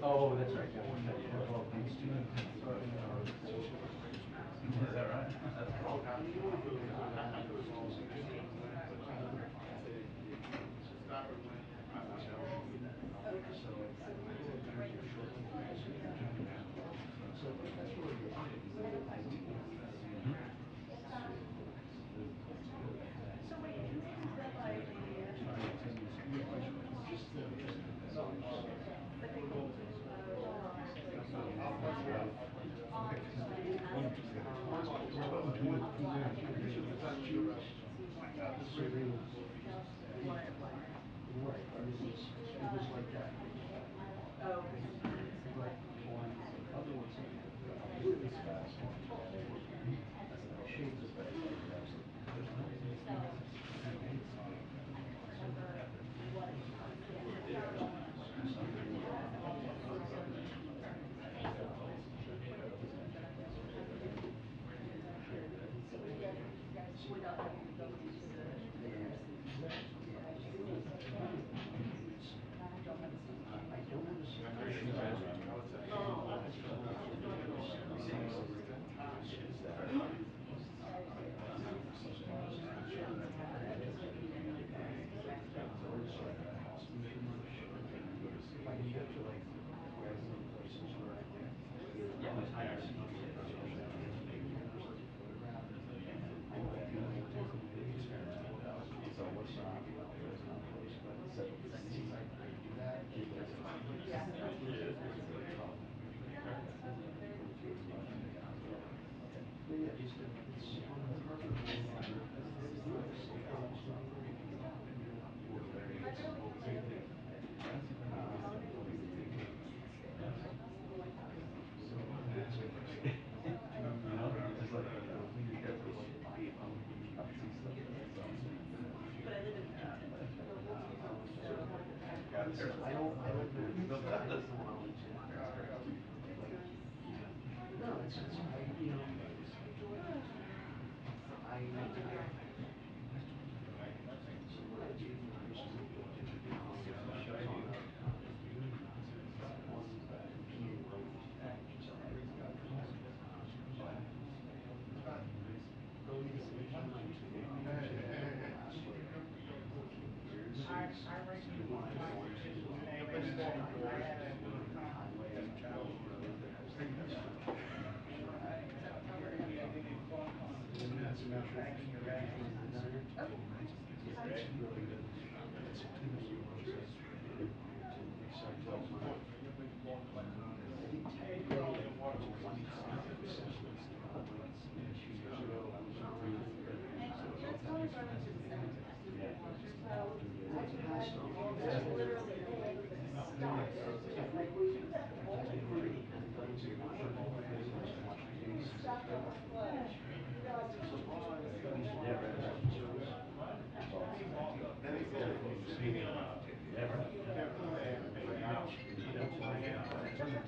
Oh, that's right. Yeah. Is that right? That's cool.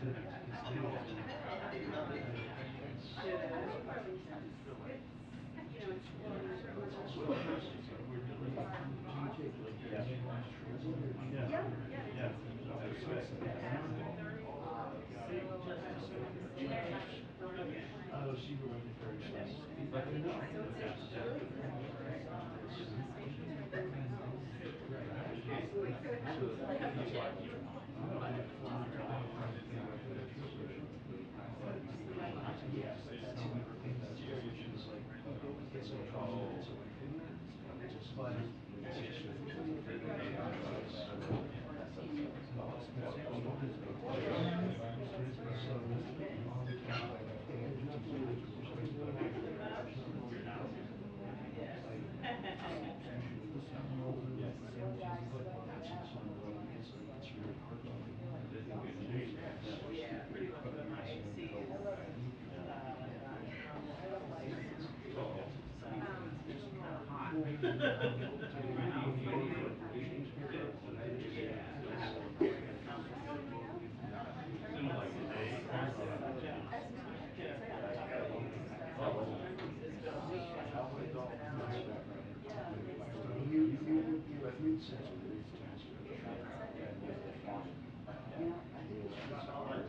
Oh, she really very stressed. But no, yeah, that's another thing that's just like it's like 20 minutes away from there. But it's just it's really hard to you'd sense a relief to ask her to show up. I think it's just hard.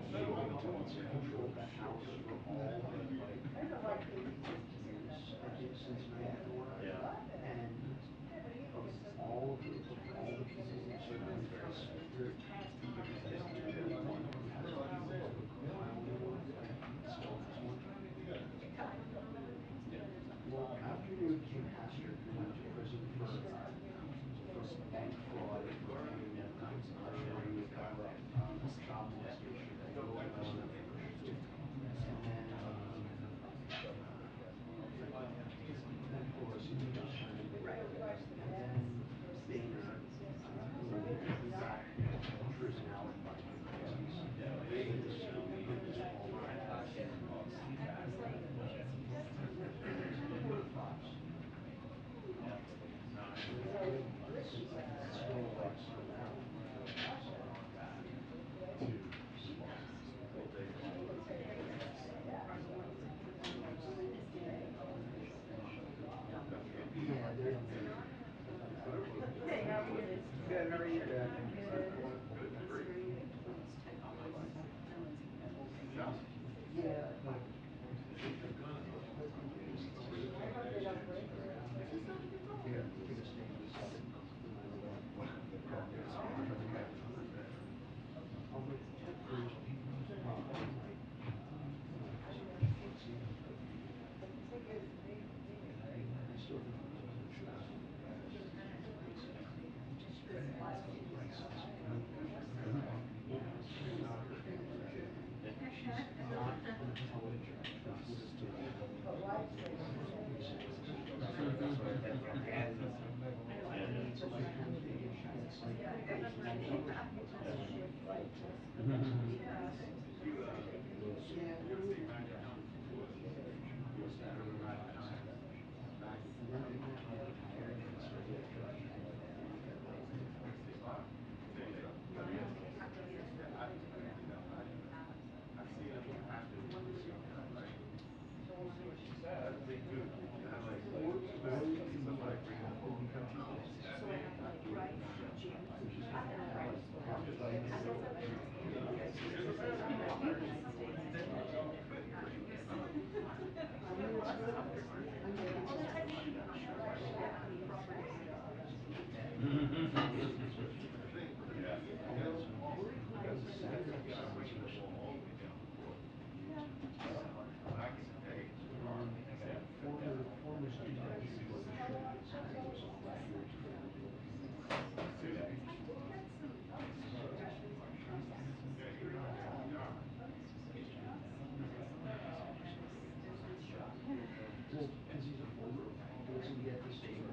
She wants to control the house for all the years, I think, since 94. And all of all the people that surrounded us, there everyone who has my only one still has one. Well, after they became pastor, he went to prison for bank fraud, for paying them, hiring to cover up child molestation. And then, then Pelosi became president. And then Boehner, who got prison out by the crazies. It was all flops. Still flops. Yeah, they're good. How are you? Good. Yeah, but they're gonna stay in the Senate no matter what. I'll make first probably let's see. I still think the president should have. She's not her favorite. She's not intelligent. Would have been and it's like maybe she gets like 90%. Yeah. And then even after he retired, he still did a judge. Or you can be like half the week on Tuesdays. Former student editor is kind of a weird character. Well, because he's a former, he doesn't get the same, he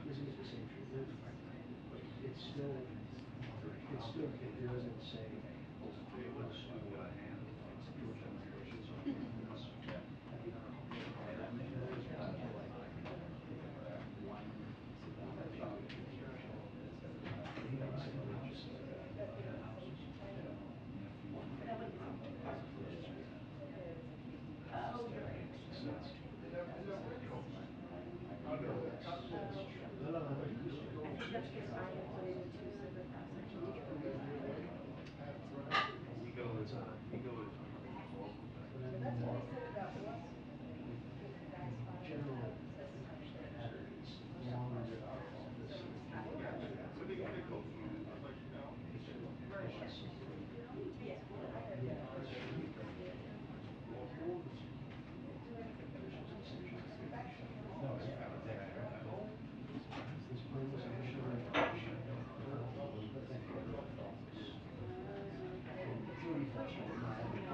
doesn't get the same treatment. It's still, it doesn't say, oh, go to school at Georgetown University. Have you ever knows what like one job. He makes it just I don't think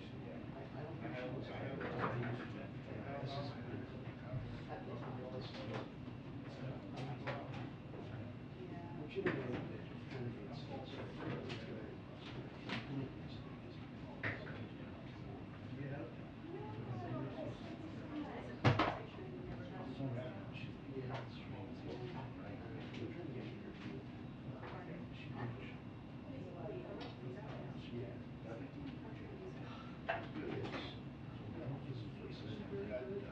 she was hired. This is, let's be realistic. What you don't know candidates also is very interviews. Yeah. Yeah, that's true. I'm trying to get an interview. She did. Yeah. Yes. Is he very good,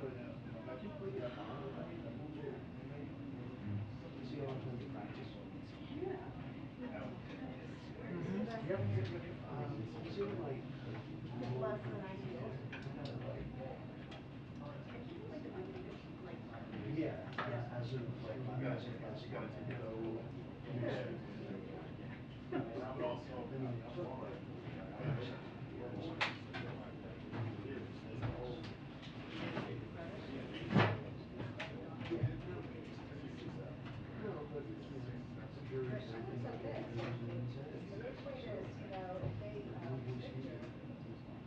but he played at Bonner, right? Does he have a lot of time to practice? Yep. He's in like low version. Yeah, as in like music has to go music. I mean, yeah. No, but you know, juries are interviewers and he's had it. So, one voice leader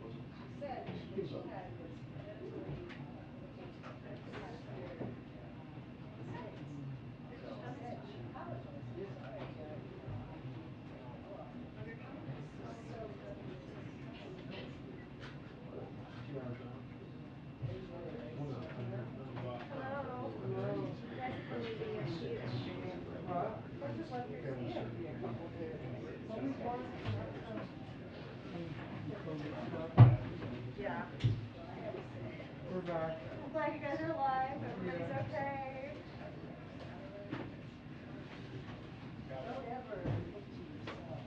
wasn't. So, yeah. What? 2 hour drive? Oh no, from here. Hello. Hello. Nice to meet you. I just left your Family stand for circuit. a couple of days. Yeah. We're back. I'm glad you guys are alive. Everybody's okay. Don't ever look to yourself.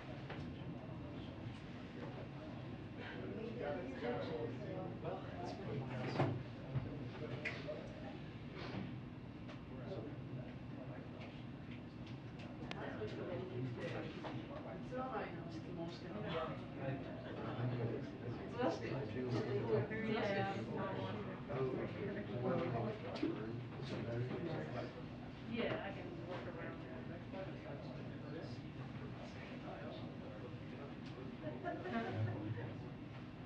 We did a few ditches, so. Well, it's great. So I know it's the most important. I'm good. Yeah. Well, burn. Is it better? Yeah, I can work around that.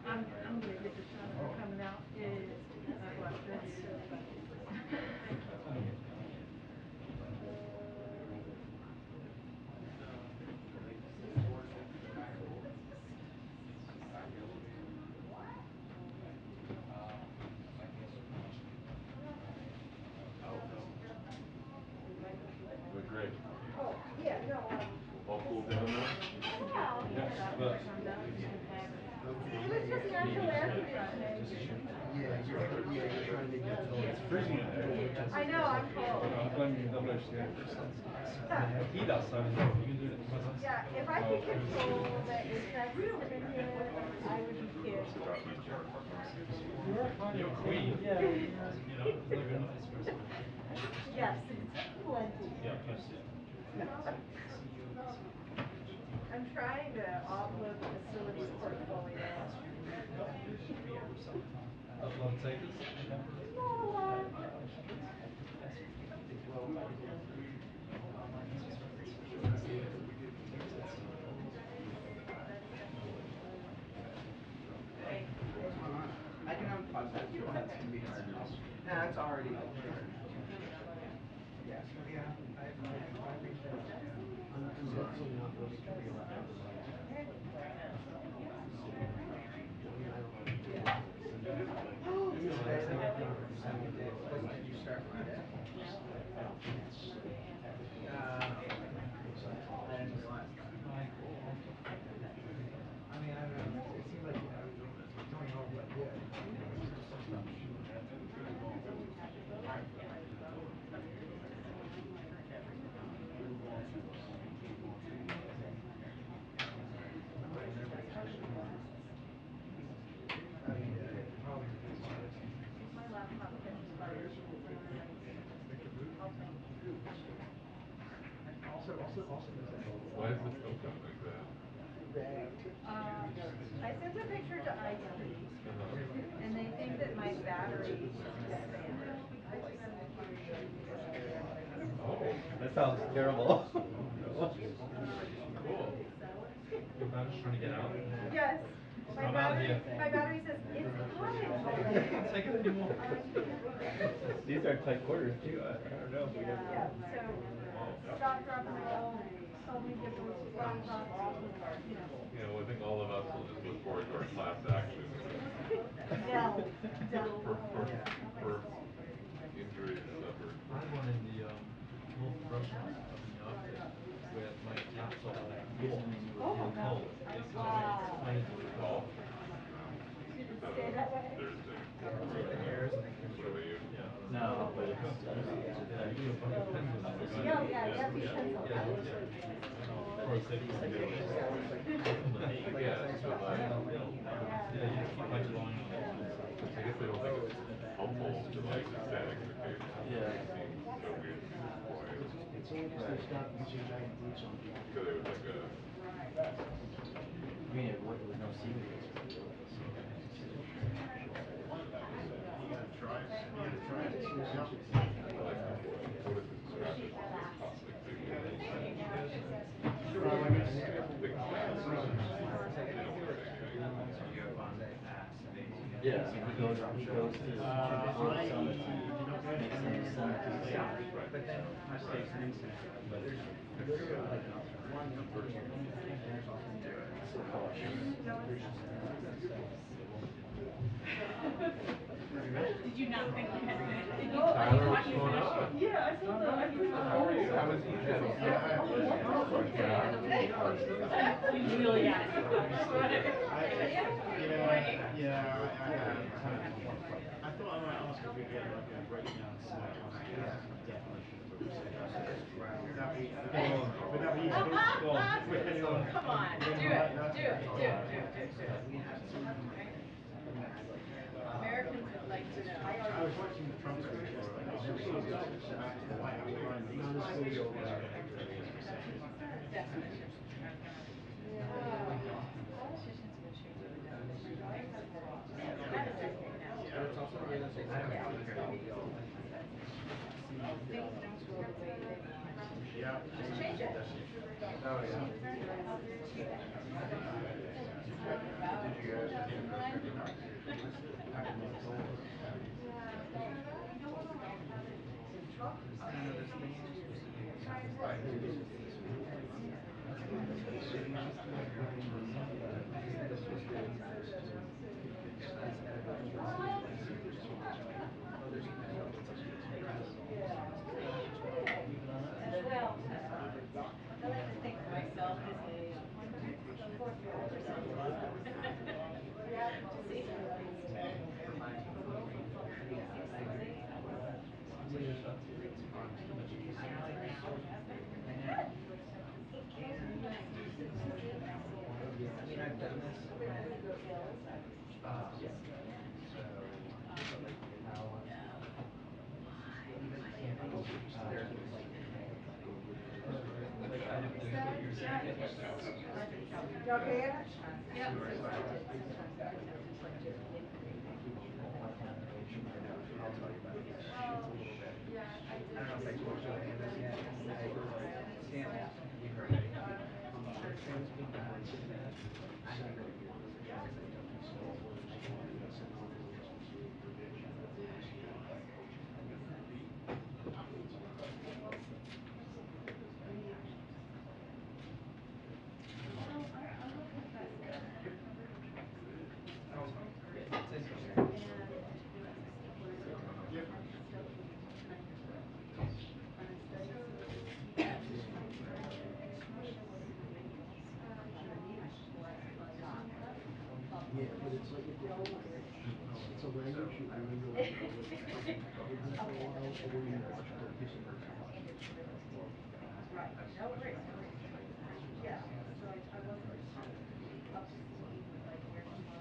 I'm gonna get the shot of her coming out. That's what I said. But great. Oh, yeah, no, All cool down there? Yeah. But Okay, It was just natural air conditioning. you're trying to get the. it's freezing in there. I know, I'm cold. I'm glad you double understand. Heat outside is like, you can do it. Yeah, if I could control the HVAC system in here, I would be kidding. You're funny. You're queen. Yeah. You know, it's like an espresso. Yes, plenty. Yeah, yes, yeah. I'm trying to offload the facilities portfolio. A lot of takers. Not a lot. What's going on? I can unplug that. That's gonna be hard enough. Yeah, it's already there. Yeah, so yeah, I reached out. I'm definitely not ready to re-elect everybody. I mean, I don't. When did you start Monday? I don't think it's technically. Okay. I didn't realize that. I mean, I don't know, it seemed like, it's going over good. I mean, probably depends on it. My laptop catches fire. Also, there's that. Why is the filter like that? I sent a picture to IT, and they think that my battery is expanded. Oh, that sounds terrible. Cool. Your battery's trying to get out? Yes. I'm out of here. My battery says, it's hot. Take it anymore. These are tight quarters too. I don't know if we have. Yeah, so stop, drop, and roll. So many different laptops. You know, I think all of us will just look forward to our class action Dell. for injuries suffered. I had one in the North Russian up in the Arctic where my laptop was getting cold. They kind of explained it was Paul? Stay that way. Thursday. What about you? No, but it's, Yeah, you have to use pencil. Yeah, so like, I guess they don't think it's helpful to like set expectations. Yeah. It seems so weird to employ. It's only because they stopped using giant boots on people. Because it was like a, I mean, it was no secret. what is this described as possibly too? Big plans. They don't want to say anything. Yeah, so he goes to makes them summit to the south. But then my state's an incident, but there's like one person, and there's also Did you not think you had it? Did you Tyler, what's going on? Yeah, I saw the. How are you? How was Egypt? You really got it. I thought I might ask if we get like a breakdown definition of a recession. Would that be useful? Go on. Come on, do it. Americans would like to know. I was watching the Trump speech for it. It's just so good. The White House line. Not as good as all that. Definition. it's also the other thing. Yeah. Just change it. Oh, yeah. I like to think of myself as a fourth year or I mean, I've done this. So, like how even camping, there's like I did this what you're saying. You okay? Yeah. I'll tell you about this a little bit. I don't know if I told you any of this yet. Stanley, you heard it. It's interesting. Yeah, but it's like it's a language you really like with for a while, and then you watch the piece of it. Right, no worries, no worries. Yeah, so I wasn't up to speed with like where he was.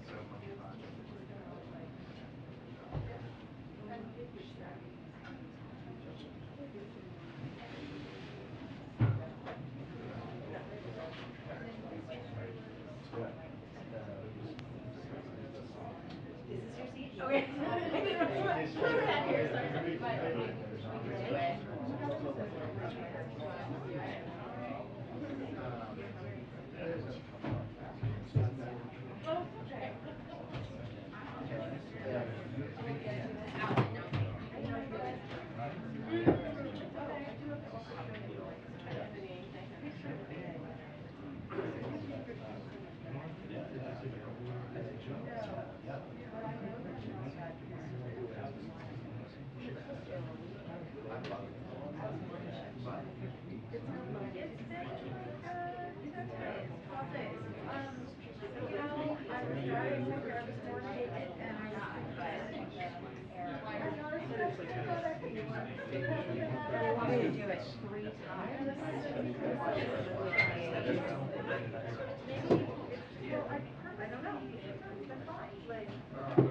So much fun. Okay. Put it out here so I can but we can do it. Oh, okay. Want me to do it 3 times? I don't know. It's been fine. Like, Setup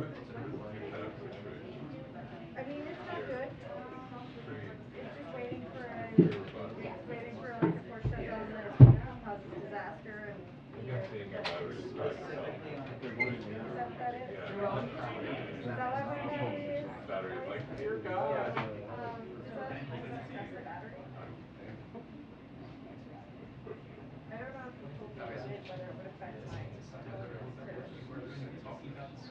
situation. I mean, it's not good. It's just waiting for like a port shutdown that causes disaster and. Battery is back itself. Is that it? Yeah. Is that why my battery is? Battery is like, dear God. Does that stress the battery? I don't know if you told me whether it would affect my willingness to shut down tabs.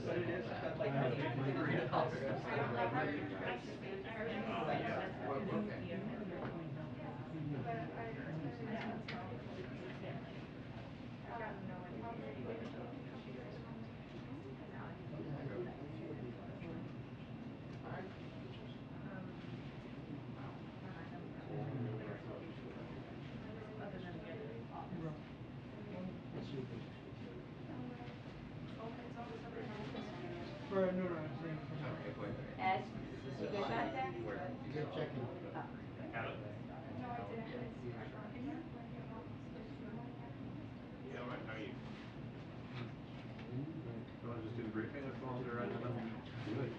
But it is, but like, I think No, I'm saying. Ed, you good back there? Good checking. Oh. Yeah, all right. How are you? You want to just do the briefing if you want to right now? Good.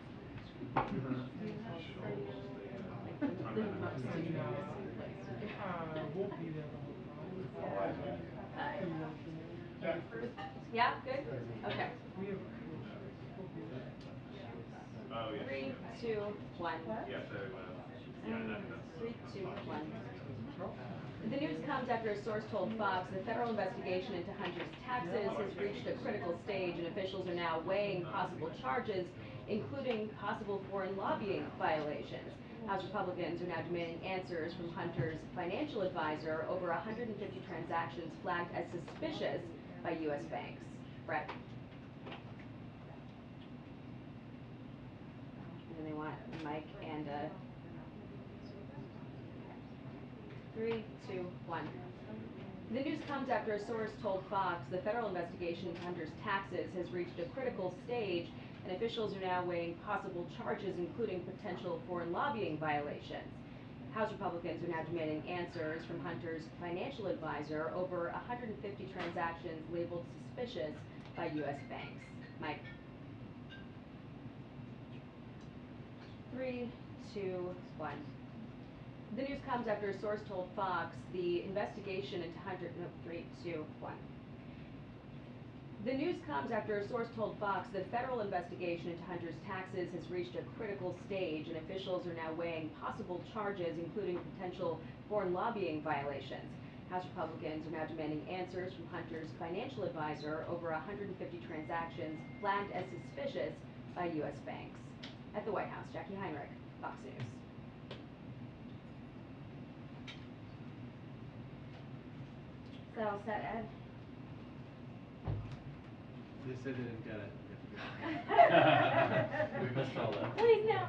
Won't be there the whole time. Yeah, good? Okay. We have, we'll be there. Oh, yeah. 3, 2, 1. Yeah, so, yeah, that's 3, 2, 1. The news comes after a source told Fox the federal investigation into Hunter's taxes has reached a critical stage and officials are now weighing possible charges, including possible foreign lobbying violations. House Republicans are now demanding answers from Hunter's financial advisor over 150 transactions flagged as suspicious by U.S. banks. Brett. And then they want Mike and 3, 2, 1. The news comes after a source told Fox the federal investigation into Hunter's taxes has reached a critical stage and officials are now weighing possible charges including potential foreign lobbying violations. House Republicans are now demanding answers from Hunter's financial advisor over 150 transactions labeled suspicious by U.S. banks. Mike. 3, 2, 1. The news comes after a source told Fox the investigation into Hunter. No, 3, 2, 1. The news comes after a source told Fox the federal investigation into Hunter's taxes has reached a critical stage and officials are now weighing possible charges including potential foreign lobbying violations. House Republicans are now demanding answers from Hunter's financial advisor over 150 transactions flagged as suspicious by U.S. banks. At the White House, Jackie Heinrich, Fox News. Is that all set, Ed? They said they didn't get it. We missed all that. Please, no.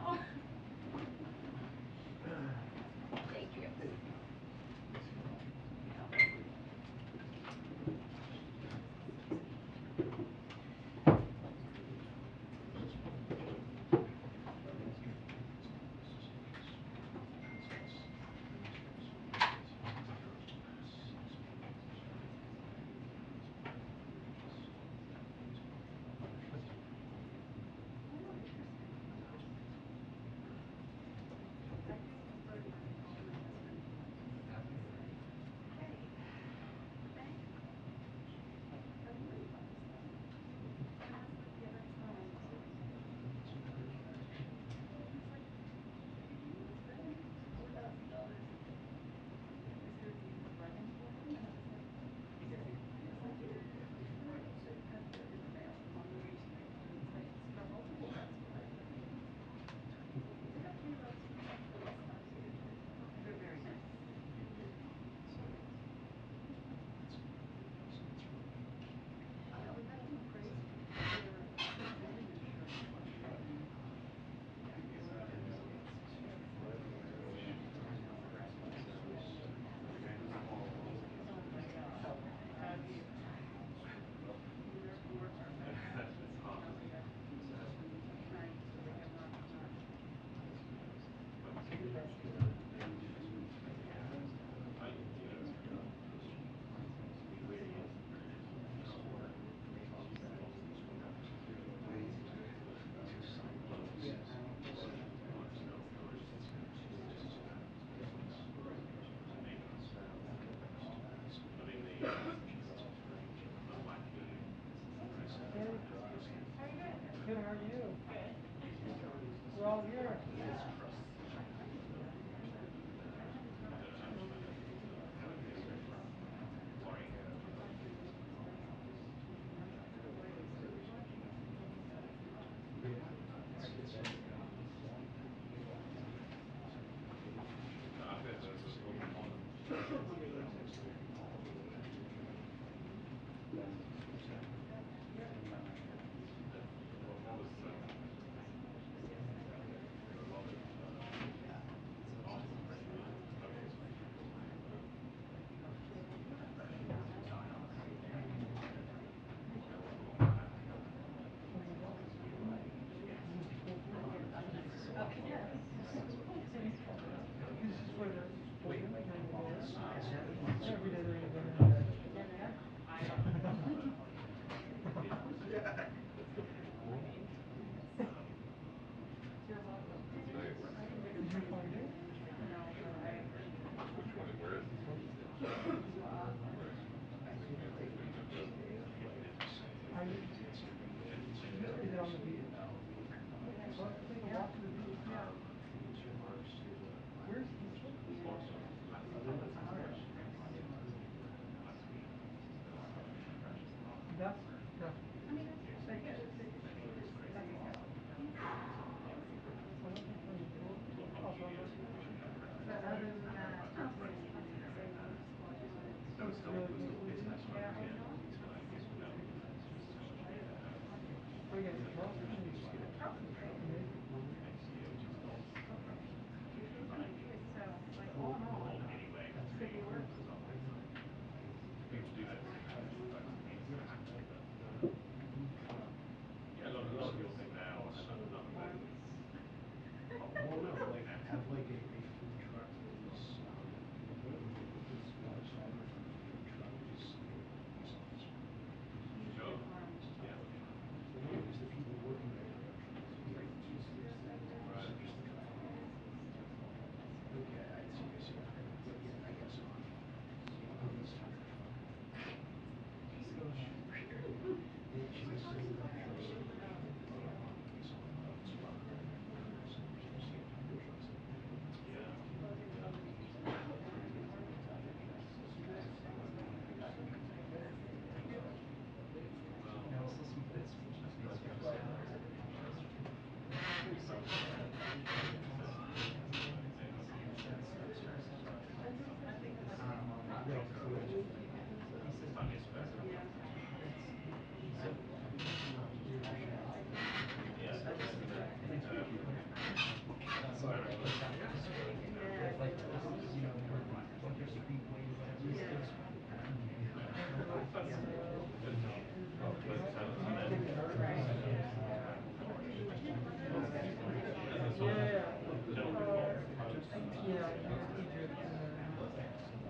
Thank you. Good, how are you? We're all here. This is for the podium, and every day they're gonna go. You're welcome. Nice. Did you find it? No, but Which one, where is this one? Is it on the beach? Well, take a walk to the beach. Yeah. Where's this one? That's I mean, but yeah, but other than that, it's Looks really good. yeah. Okay, Charleston is amazing. So, like, all in all, could be worse. Well, no, like, have like a food truck that is, this photographer for the food truck is police officer. Sure. Well, no, because the people working there are veterans. Just the truck. Okay, I see, but yeah, I guess on police type of truck. And she was saying that there's some spot right there. So there's some trucks there. Yeah, Egypt and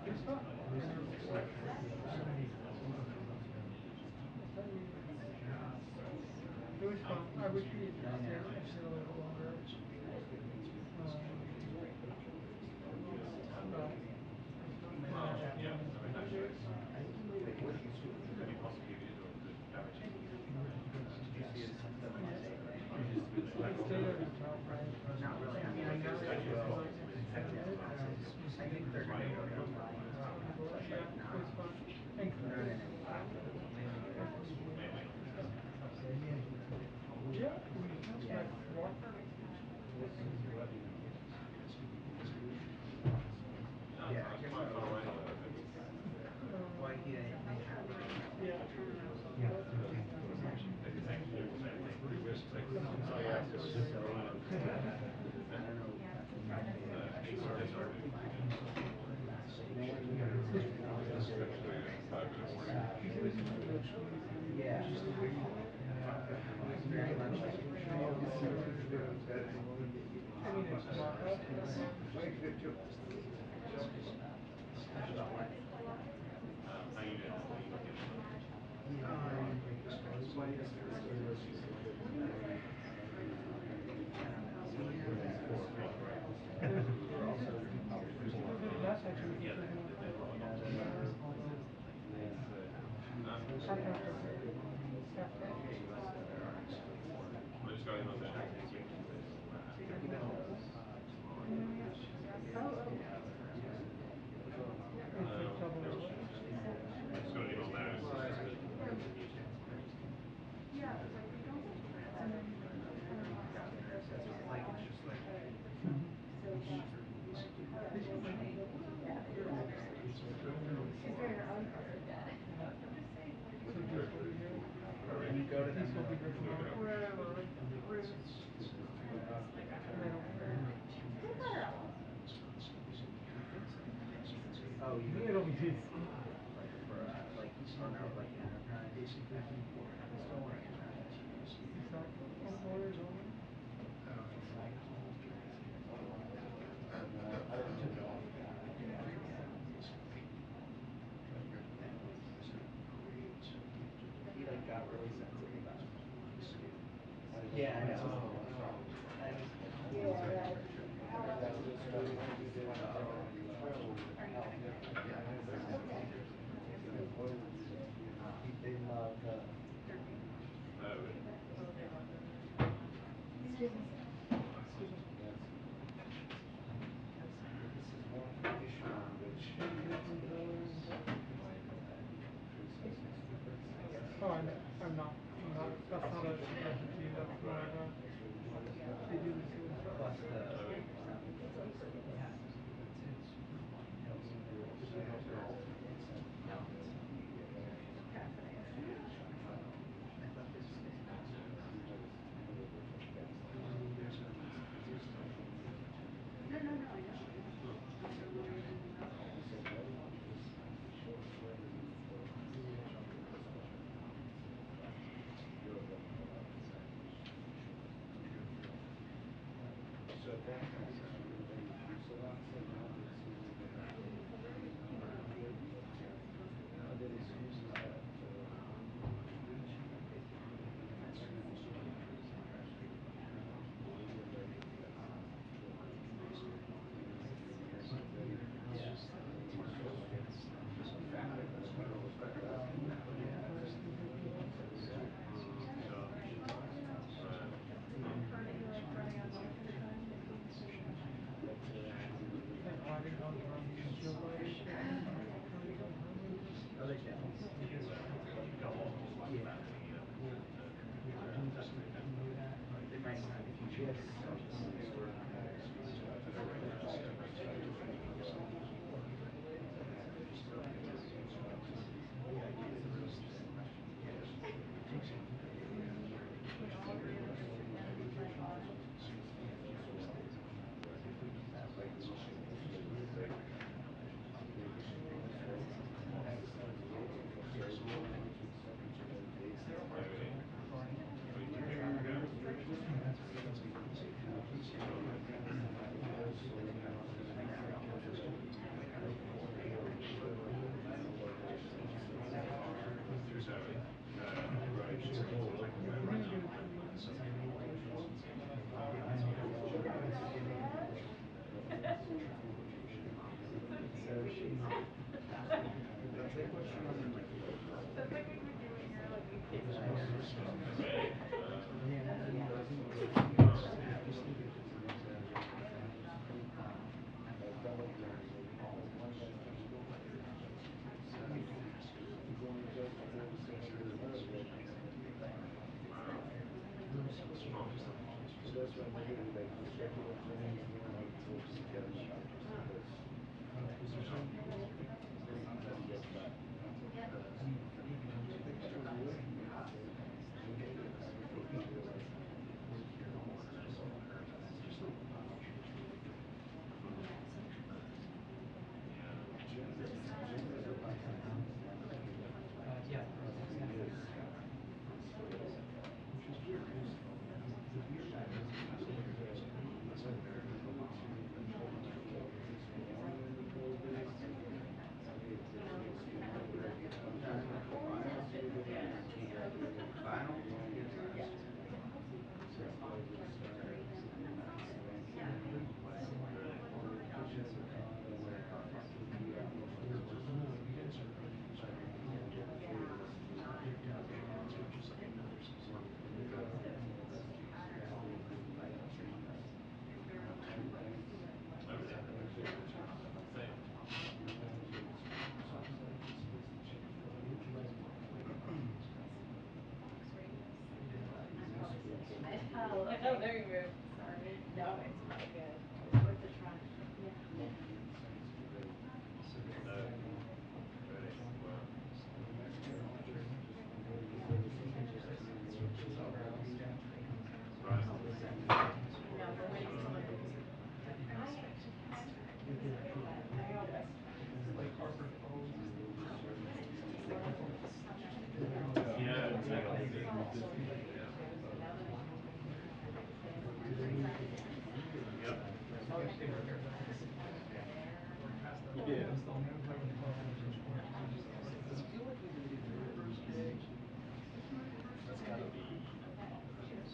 good stuff. It was fun. I wish we had stayed actually a little bit longer. Not really, I mean, I know they will extend it, I think they're gonna go down the line, but Yeah, like it not, was fun. And not in any landing areas. yeah, we Yeah. like walked. Yeah, I guess that was, well, yeah, they have. Yeah. So yeah, so, I don't know, my favorite actually is sort of like, Actually, 5 minute warning. yeah. It was very much like, I mean, it's mock-up. That's actually a good one. Half-half. Oh, you mean It'll be like decent. for like on our like enterprise? Basically, don't worry about it. It's not on orders only. He like got really sensitive about it. Yeah, I know. They love the. Oh, really? Excuse me. Excuse me. This is one issue on which. Oh, I'm not, that's not a suggestion to you, that's more of a, they do this here. Plus the. No, no, no, I know. I don't know anything about it. So at that point, so that's it, now that it's moving back. And then it's uses that, Like riding on shield riding shit. Oh, they can. Yeah. They might not if you choose. So she's. It's like what she was in like. That's like when you're doing your like kids. Right. So that's why maybe like the structural engineering is more like towards the shop. Yeah. Which is weird, because the beer guy was Vinyl? Yeah. Oh, really? Same. Oh, there you go. Sorry. No, it's probably good. It's worth a try. Yeah. Really? Wow. Surprised. No, we're waiting till I actually have to. I always try. Yep. You did. Does it feel like we did it the first day? That's gotta be operations.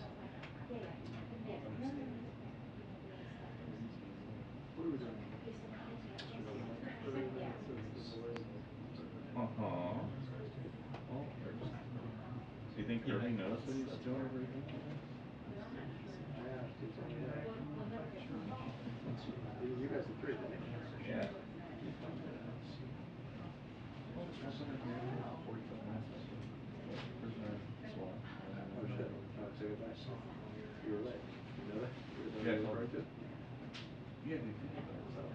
What are we doing? Uh-huh. Oh. Do you think Kirby knows that he's doing a review today? Yeah, he told me that. You guys did three, didn't you? Yeah. Well, I've been here for 45 minutes or so. Prisoner swap. Oh shit. Say goodbye. You were late. You know that? Yeah, I You told were you. too? Yeah, they told me that.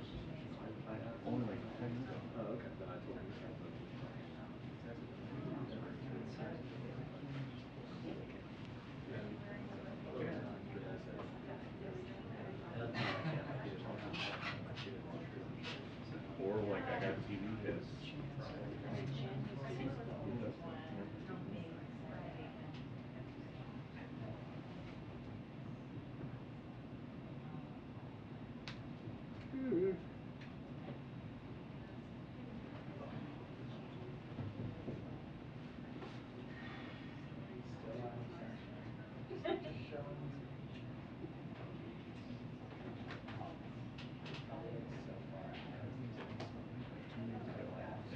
I asked. Only like 10 minutes ago. Oh, okay. Then I told him. Or like I got TV hits.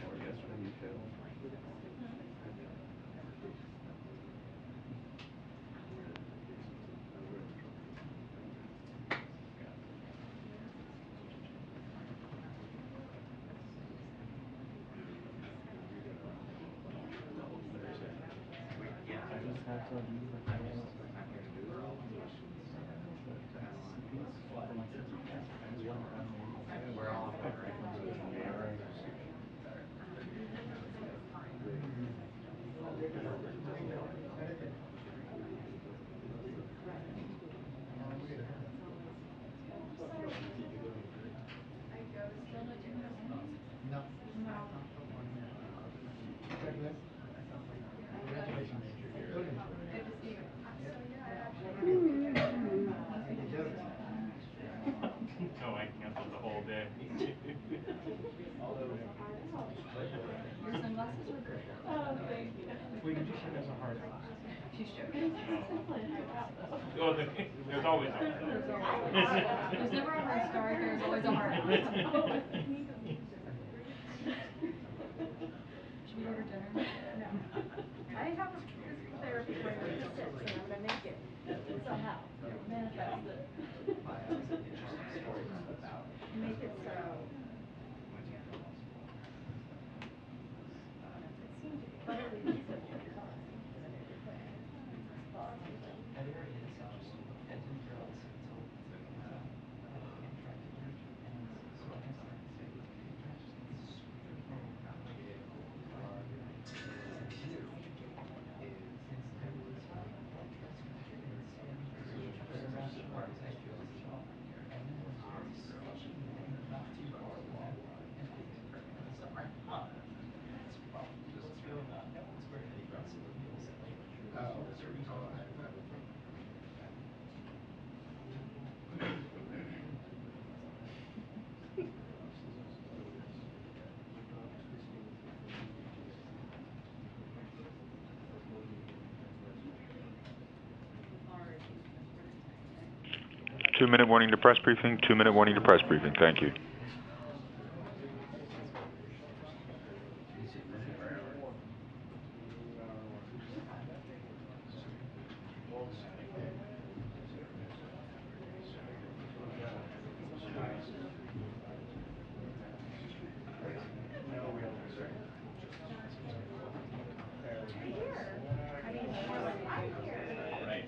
Or yesterday you failed. I just have to do the final. We're all on, right? No. Congratulations. Good to see you. So yeah, I actually. Any jokes? No, I canceled the whole day. Your sunglasses look great. Oh, thank you. Wait, did you say there's a hard out? She's joking. Oh, there's always a There's never a hard start, there's always a hard out. Should we order dinner? No. I have a physical therapy appointment at 6 and I'm gonna make it somehow. Manifest it. Make it so. But it leaves it simple. That area is interesting. I didn't realize it until interacted with you. And so I have something to say. It's super complicated. Here is there was Presbyterians and the rest parts I feel as well. And then it was very sketchy and not too far along. And I think so I'm that's probably what's going on. It's where the aggressive appeals like certain Two-minute warning to press briefing. 2-minute warning to press briefing. Thank you. Right.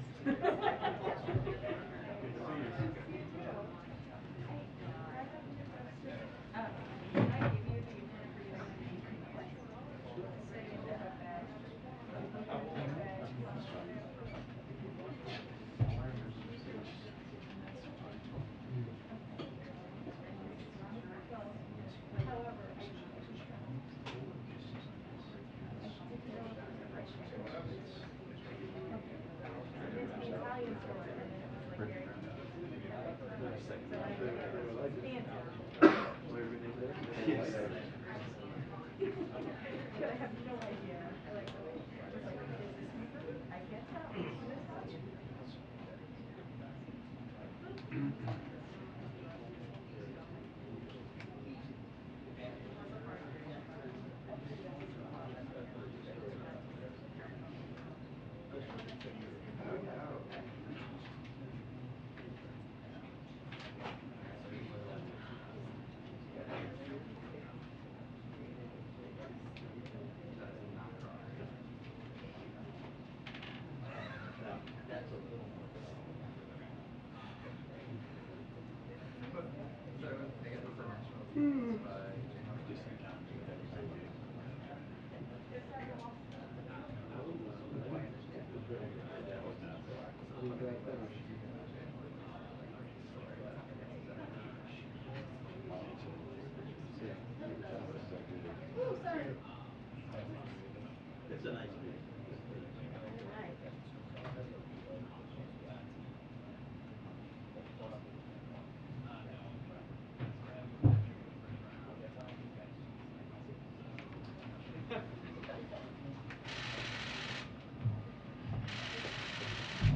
It's a nice view.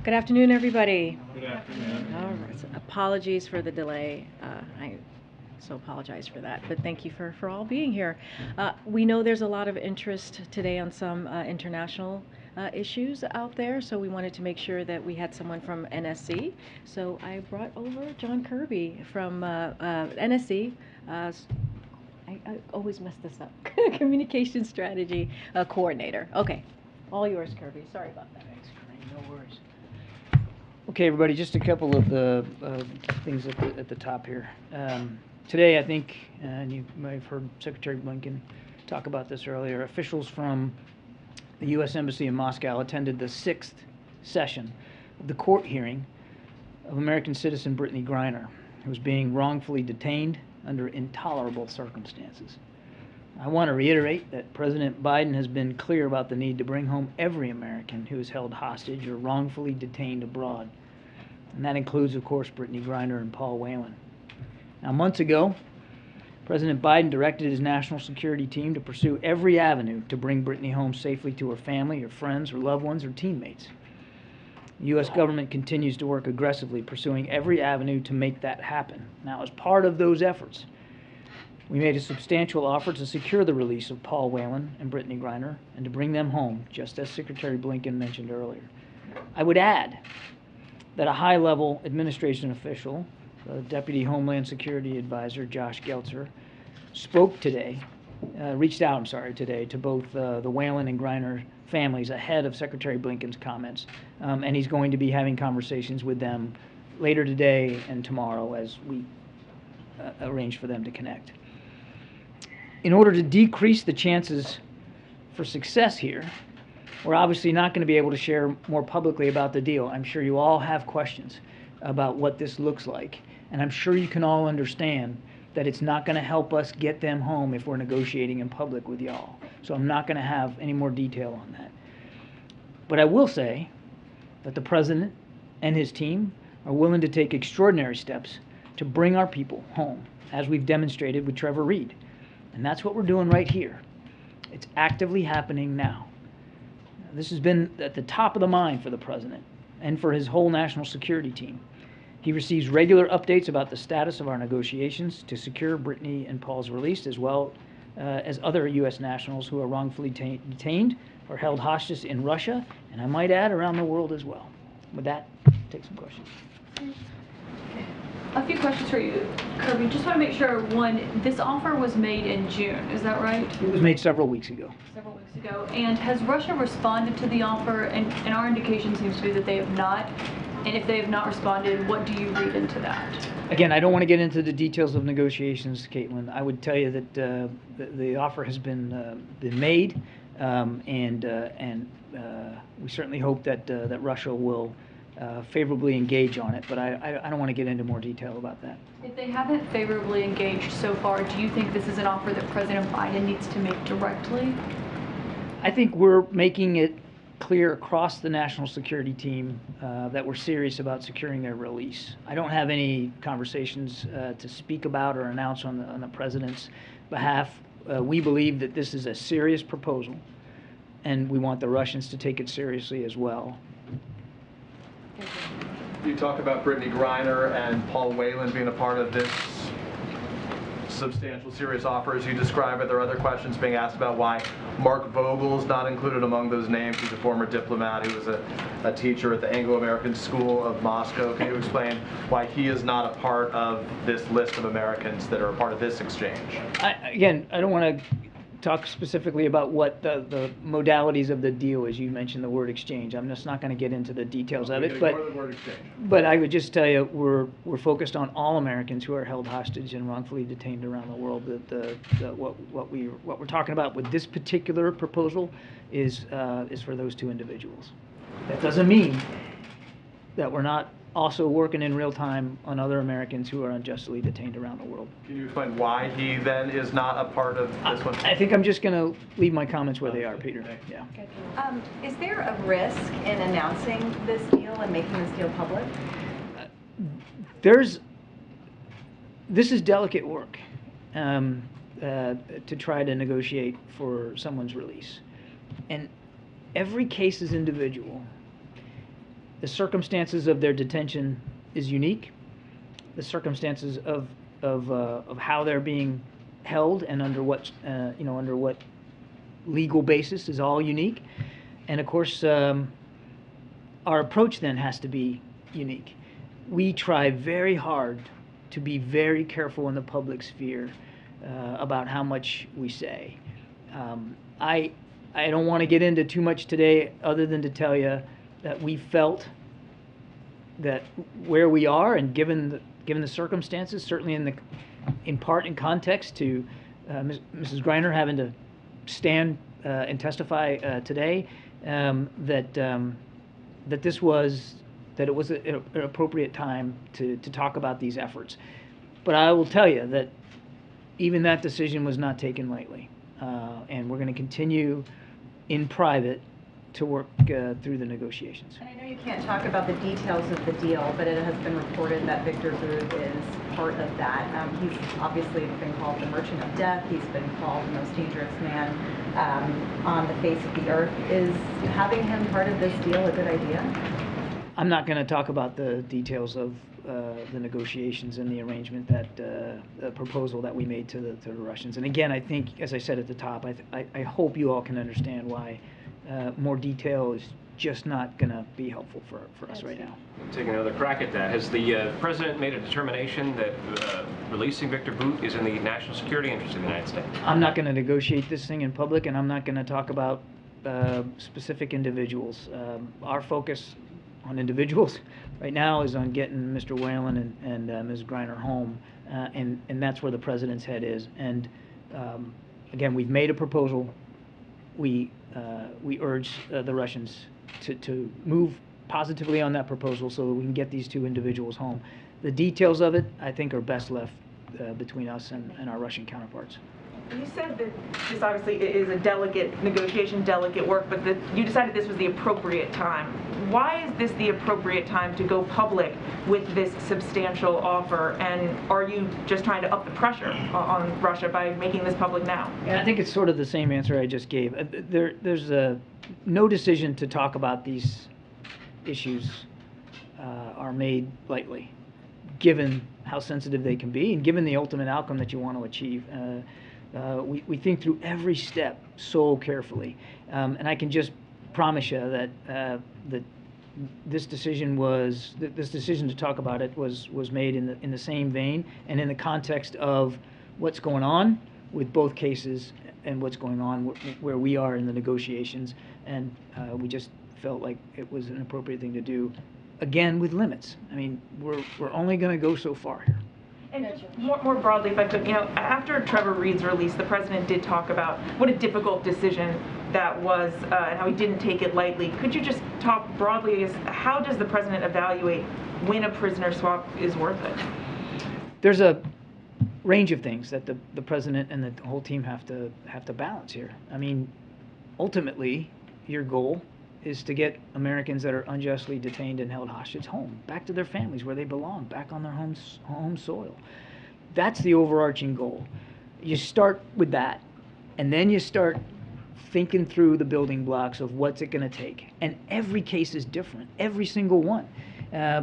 Good afternoon, everybody. Good afternoon. All right, so apologies for the delay. I so apologize for that, but thank you for all being here. We know there's a lot of interest today on some international issues out there, so we wanted to make sure that we had someone from NSC. So I brought over John Kirby from NSC. I always mess this up. Communication strategy coordinator. Okay, all yours, Kirby. Sorry about that. Thanks, Karine. No worries. Okay, everybody, just a couple of the things at the top here. Today, I think, and you may have heard Secretary Blinken talk about this earlier, officials from the U.S. Embassy in Moscow attended the 6th session of the court hearing of American citizen Brittany Griner, who was being wrongfully detained under intolerable circumstances. I want to reiterate that President Biden has been clear about the need to bring home every American who is held hostage or wrongfully detained abroad. And that includes, of course, Brittany Griner and Paul Whelan. Now, months ago, President Biden directed his national security team to pursue every avenue to bring Brittany home safely to her family, her friends, her loved ones, or teammates. The U.S. government continues to work aggressively, pursuing every avenue to make that happen. Now, as part of those efforts, we made a substantial offer to secure the release of Paul Whelan and Brittany Griner and to bring them home, just as Secretary Blinken mentioned earlier. I would add that a high-level administration official, the Deputy Homeland Security Advisor Josh Geltzer, reached out today to both the Whelan and Griner families ahead of Secretary Blinken's comments, and he's going to be having conversations with them later today and tomorrow as we arrange for them to connect. In order to decrease the chances for success here, we're obviously not going to be able to share more publicly about the deal. I'm sure you all have questions about what this looks like, and I'm sure you can all understand that it's not going to help us get them home if we're negotiating in public with y'all. So I'm not going to have any more detail on that. But I will say that the President and his team are willing to take extraordinary steps to bring our people home, as we've demonstrated with Trevor Reed. And that's what we're doing right here. It's actively happening now. This has been at the top of the mind for the President and for his whole national security team. He receives regular updates about the status of our negotiations to secure Brittany and Paul's release, as well as other U.S. nationals who are wrongfully detained or held hostage in Russia, and I might add, around the world as well. With that, take some questions. A few questions for you, Kirby. Just want to make sure, one, this offer was made in June, is that right? It was made several weeks ago. Several weeks ago. And has Russia responded to the offer? And our indication seems to be that they have not. And if they have not responded, what do you read into that? Again, I don't want to get into the details of negotiations, Caitlin. I would tell you that the offer has been made, and we certainly hope that Russia will favorably engage on it, but I don't want to get into more detail about that. If they haven't favorably engaged so far, do you think this is an offer that President Biden needs to make directly? I think we're making it clear across the national security team that we're serious about securing their release. I don't have any conversations to speak about or announce on the President's behalf. We believe that this is a serious proposal, and we want the Russians to take it seriously as well. You talk about Brittany Griner and Paul Whelan being a part of this substantial, serious offer as you describe it. There are other questions being asked about why Mark Vogel is not included among those names. He's a former diplomat who was a teacher at the Anglo-American School of Moscow. Can you explain why he is not a part of this list of Americans that are a part of this exchange? Again, I don't want to talk specifically about what the modalities of the deal is. You mentioned the word exchange. I'm just not going to get into the details of it. But I would just tell you we're focused on all Americans who are held hostage and wrongfully detained around the world. What we're talking about with this particular proposal is for those two individuals. That doesn't mean that we're not also working in real time on other Americans who are unjustly detained around the world. Can you explain why he then is not a part of this one? I think I'm just going to leave my comments where they are, Peter. Yeah. Is there a risk in announcing this deal and making this deal public? This is delicate work to try to negotiate for someone's release. And every case is individual. The circumstances of their detention is unique. The circumstances of how they're being held and under what under what legal basis is all unique. And of course, our approach then has to be unique. We try very hard to be very careful in the public sphere about how much we say. I don't want to get into too much today other than to tell you that we felt that where we are, and given the circumstances, certainly in part in context to Mrs. Greiner having to stand and testify today, that it was an appropriate time to talk about these efforts. But I will tell you that even that decision was not taken lightly, and we're going to continue in private to work through the negotiations. And I know you can't talk about the details of the deal, but it has been reported that Victor Booth is part of that. He's obviously been called the merchant of death. He's been called the most dangerous man on the face of the earth. Is having him part of this deal a good idea? I'm not going to talk about the details of the negotiations and the arrangement that the proposal that we made to the Russians. And again, I think, as I said at the top, I hope you all can understand why more detail is just not going to be helpful for us right now. Taking another crack at that, has the President made a determination that releasing Victor Bout is in the national security interest of the United States? I'm not going to negotiate this thing in public, and I'm not going to talk about specific individuals. Our focus on individuals right now is on getting Mr. Whalen and Ms. Greiner home, and that's where the President's head is. And again, we've made a proposal. We urge the Russians to move positively on that proposal so that we can get these two individuals home. The details of it, I think, are best left between us and our Russian counterparts. You said that this obviously is a delicate negotiation, delicate work, but that you decided this was the appropriate time. Why is this the appropriate time to go public with this substantial offer? And are you just trying to up the pressure on Russia by making this public now? Yeah, I think it's sort of the same answer I just gave. There's no decision to talk about these issues are made lightly, given how sensitive they can be and given the ultimate outcome that you want to achieve. We think through every step so carefully, and I can just promise you that this decision to talk about it was made in the same vein and in the context of what's going on with both cases and what's going on where we are in the negotiations, and we just felt like it was an appropriate thing to do, again with limits. I mean, we're only going to go so far here. And just more broadly, if I could, after Trevor Reed's release, the President did talk about what a difficult decision that was and how he didn't take it lightly. Could you just talk broadly as how does the President evaluate when a prisoner swap is worth it? There's a range of things that the President and the whole team have to balance here. I mean, ultimately, your goal is to get Americans that are unjustly detained and held hostage home, back to their families where they belong, back on their home soil. That's the overarching goal. You start with that, and then you start thinking through the building blocks of what's it going to take. And every case is different, every single one,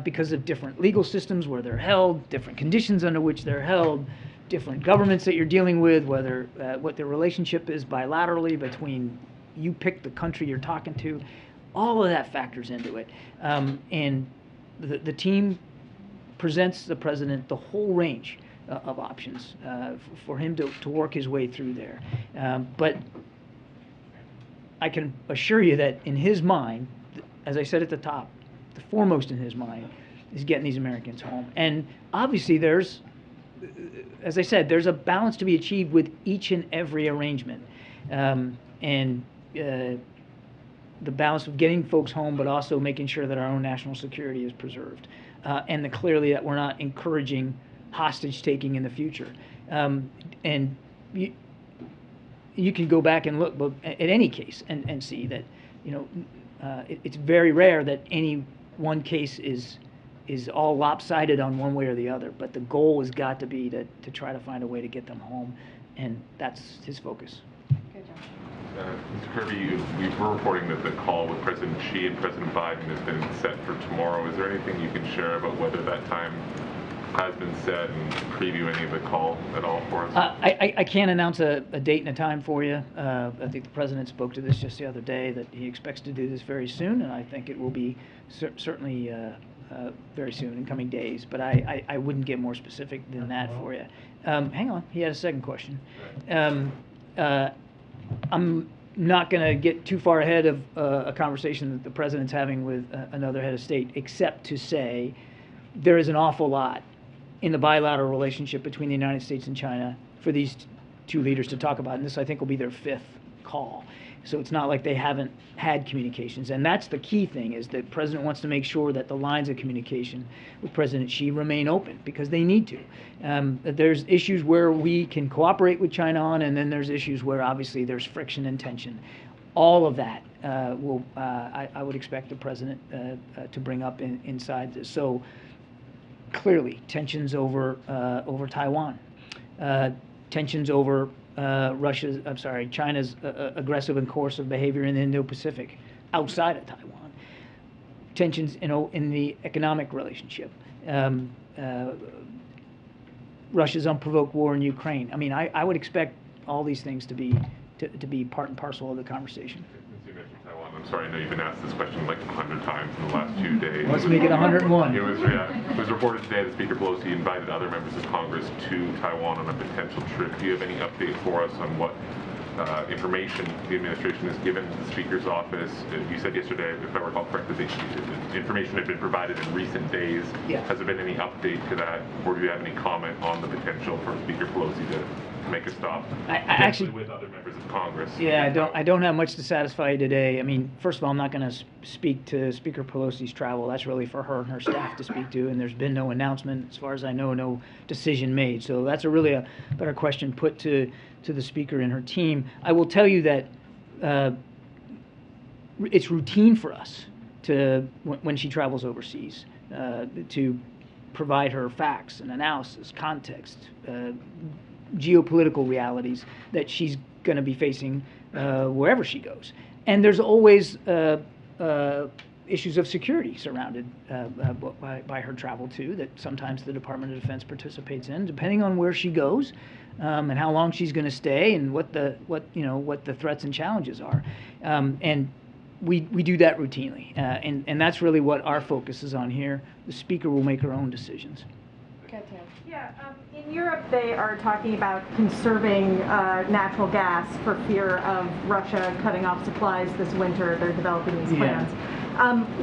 because of different legal systems where they're held, different conditions under which they're held, different governments that you're dealing with, whether what their relationship is bilaterally between you pick the country you're talking to. All of that factors into it. And the team presents the President the whole range of options for him to work his way through there. But I can assure you that in his mind, as I said at the top, the foremost in his mind is getting these Americans home. And obviously there's, as I said, there's a balance to be achieved with each and every arrangement. The balance of getting folks home, but also making sure that our own national security is preserved. and clearly that we're not encouraging hostage taking in the future. And you can go back and look at any case and see that, it's very rare that any one case is all lopsided on one way or the other. But the goal has got to be to try to find a way to get them home, and that's his focus. Mr. Kirby, we're reporting that the call with President Xi and President Biden has been set for tomorrow. Is there anything you can share about whether that time has been set and preview any of the call at all for us? I can't announce a date and a time for you. I think the President spoke to this just the other day, that he expects to do this very soon, and I think it will be certainly very soon, in coming days. But I wouldn't get more specific than that for you. Hang on, he had a second question. I'm not going to get too far ahead of a conversation that the President's having with another head of state, except to say there is an awful lot in the bilateral relationship between the United States and China for these two leaders to talk about, and this, I think, will be their 5th call. So it's not like they haven't had communications, and that's the key thing, is that the President wants to make sure that the lines of communication with President Xi remain open, because they need to. There's issues where we can cooperate with China on, and then there's issues where obviously there's friction and tension. All of that I would expect the President to bring up inside this. So clearly, tensions over Taiwan, tensions over China's aggressive and coercive behavior in the Indo-Pacific, outside of Taiwan, tensions in the economic relationship, Russia's unprovoked war in Ukraine. I mean, I would expect all these things to be part and parcel of the conversation. Since you mentioned Taiwan, I'm sorry, I know you've been asked this question like 100 times in the last 2 days. Let's make it 101. It was reported today that Speaker Pelosi invited other members of Congress to Taiwan on a potential trip. Do you have any update for us on what information the administration has given the Speaker's office? You said yesterday, if I recall correctly, the information had been provided in recent days. Yeah. Has there been any update to that, or do you have any comment on the potential for Speaker Pelosi to make a stop? I actually, with other members of Congress. Yeah, I don't have much to satisfy you today. I mean, first of all, I'm not going to speak to Speaker Pelosi's travel. That's really for her and her staff to speak to, and there's been no announcement, as far as I know, no decision made. So that's really a better question put to the Speaker and her team. I will tell you that it's routine for us to, when she travels overseas, to provide her facts and analysis, context, geopolitical realities that she's going to be facing wherever she goes. And there's always issues of security surrounded by her travel too, that sometimes the Department of Defense participates in, depending on where she goes and how long she's going to stay and what the threats and challenges are. And we do that routinely, and that's really what our focus is on here. The Speaker will make her own decisions. Yeah, in Europe they are talking about conserving natural gas for fear of Russia cutting off supplies this winter. They're developing these plans.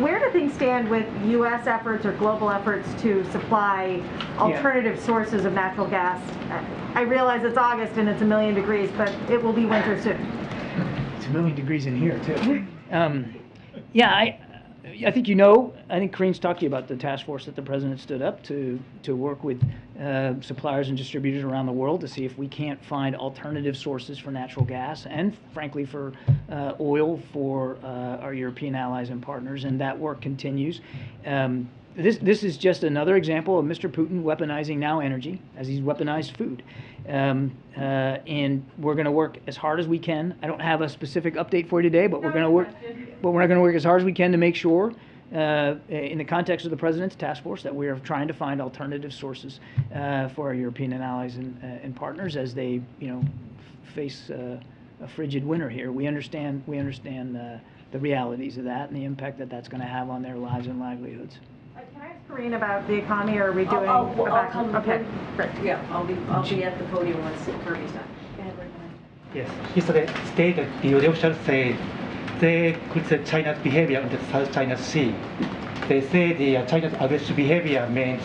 Where do things stand with U.S. efforts or global efforts to supply alternative sources of natural gas? I realize it's August and it's 1,000,000 degrees, but it will be winter soon. It's 1,000,000 degrees in here too. I think I think Karine's talked to you about the task force that the President stood up to work with suppliers and distributors around the world to see if we can't find alternative sources for natural gas and, frankly, for oil for our European allies and partners, and that work continues. This is just another example of Mr. Putin weaponizing now energy as he's weaponized food. And we're going to work as hard as we can. I don't have a specific update for you today, but we're going to work. But we're going to work as hard as we can to make sure, in the context of the President's task force, that we are trying to find alternative sources for our European allies and partners as they, face a frigid winter here. We understand the realities of that and the impact that that's going to have on their lives and livelihoods. Can I ask Karine about the economy, or are we doing? I'll come. Okay, great. Yeah, I'll be at the podium once Kirby's done. Go ahead, Yes, yesterday stated the officials said they criticize China's behavior in the South China Sea. They say the China's aggressive behavior means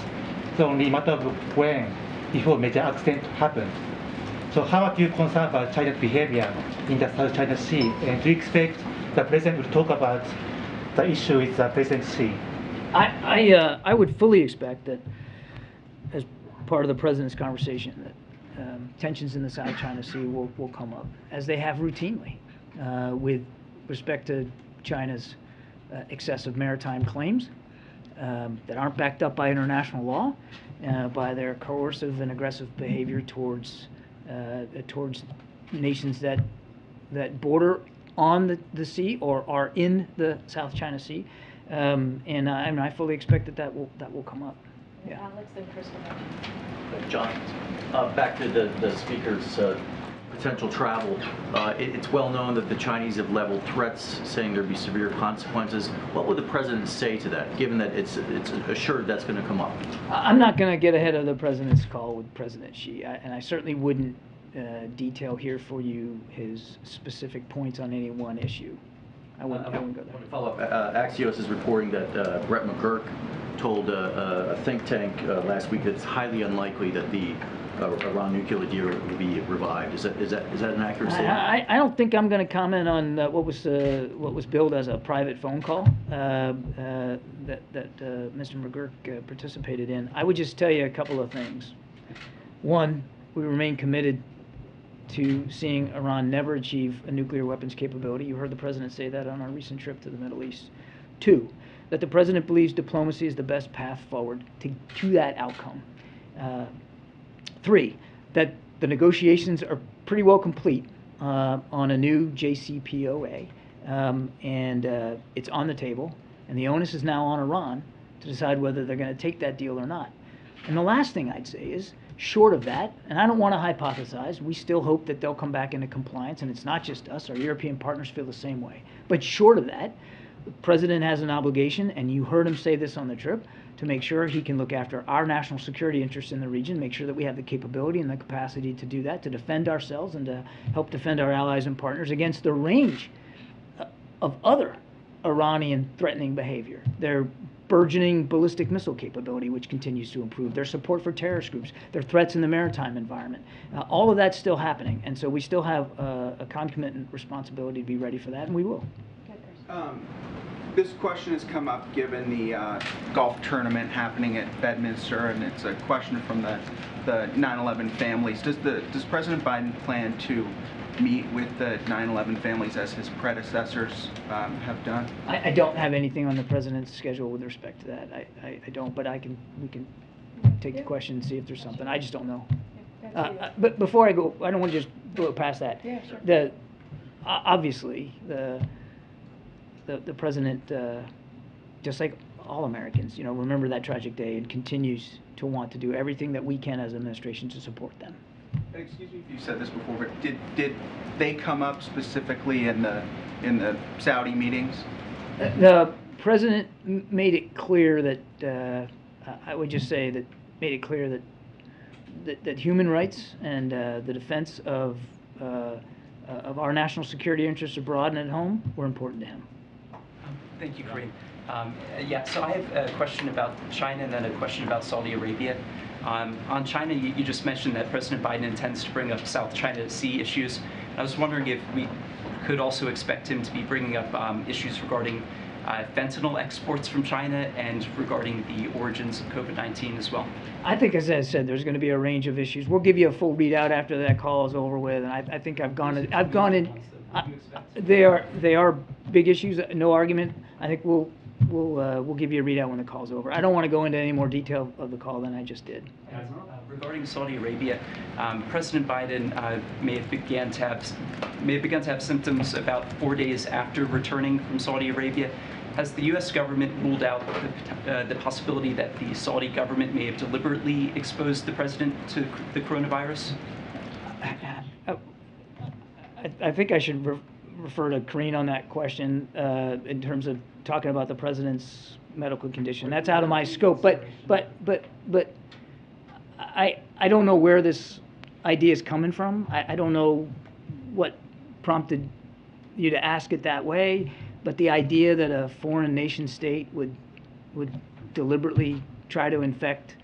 it's only a matter of when before major accident happen. So how are you concerned about China's behavior in the South China Sea? And do you expect the President will talk about the issue with the President Xi? I would fully expect that, as part of the president's conversation, that tensions in the South China Sea will come up, as they have routinely, with respect to China's excessive maritime claims that aren't backed up by international law, by their coercive and aggressive behavior towards nations that border on the sea or are in the South China Sea, and I fully expect that will come up. Yeah. Alex and Crystal. John, back to the speaker's potential travel. It's well known that the Chinese have leveled threats, saying there'd be severe consequences. What would the president say to that, given that it's assured that's going to come up? I'm not going to get ahead of the president's call with President Xi, and I certainly wouldn't detail here for you his specific points on any one issue. I wouldn't go there. To follow up, Axios is reporting that Brett McGurk told a think tank last week that it's highly unlikely that the Iran nuclear deal will be revived. Is that an accurate statement? I don't think I'm going to comment on what was billed as a private phone call that Mr. McGurk participated in. I would just tell you a couple of things. One, we remain committed to seeing Iran never achieve a nuclear weapons capability. You heard the president say that on our recent trip to the Middle East. Two, that the president believes diplomacy is the best path forward to that outcome. Three, that the negotiations are pretty well complete on a new JCPOA, and it's on the table, and the onus is now on Iran to decide whether they're going to take that deal or not. And the last thing I'd say is, short of that, and I don't want to hypothesize, we still hope that they'll come back into compliance, and it's not just us, our European partners feel the same way. But short of that, the president has an obligation, and you heard him say this on the trip, to make sure he can look after our national security interests in the region, make sure that we have the capability and the capacity to do that, to defend ourselves and to help defend our allies and partners against the range of other Iranian threatening behavior. Their burgeoning ballistic missile capability, which continues to improve, their support for terrorist groups, their threats in the maritime environment. All of that's still happening, and so we still have a concomitant responsibility to be ready for that, and we will. This question has come up given the golf tournament happening at Bedminster, and it's a question from the 9/11 families. Does President Biden plan to meet with the 9/11 families as his predecessors have done? I don't have anything on the president's schedule with respect to that. I don't, but we can take the question and see if there's something. I just don't know. But before I go, I don't want to just blow past that. Yeah, sure. Obviously, the president, just like all Americans, remember that tragic day and continues to want to do everything that we can as an administration to support them. Excuse me if you said this before, but did they come up specifically in the Saudi meetings? The president made it clear that I would just say that made it clear that human rights and the defense of our national security interests abroad and at home were important to him. Thank you, Karine. Yeah, so I have a question about China and then a question about Saudi Arabia. On China, you just mentioned that President Biden intends to bring up South China Sea issues. I was wondering if we could also expect him to be bringing up issues regarding fentanyl exports from China and regarding the origins of COVID-19 as well. I think, as I said, there's going to be a range of issues. We'll give you a full readout after that call is over with, and I think I've gone in. They are big issues, no argument. I think we'll give you a readout when the call's over. I don't want to go into any more detail of the call than I just did. Regarding Saudi Arabia, President Biden may have begun to have symptoms about 4 days after returning from Saudi Arabia. Has the U.S. government ruled out the possibility that the Saudi government may have deliberately exposed the president to the coronavirus? I think I should refer to Karine on that question in terms of talking about the president's medical condition. That's out of my scope. But I don't know where this idea is coming from. I don't know what prompted you to ask it that way. But the idea that a foreign nation state would deliberately try to infect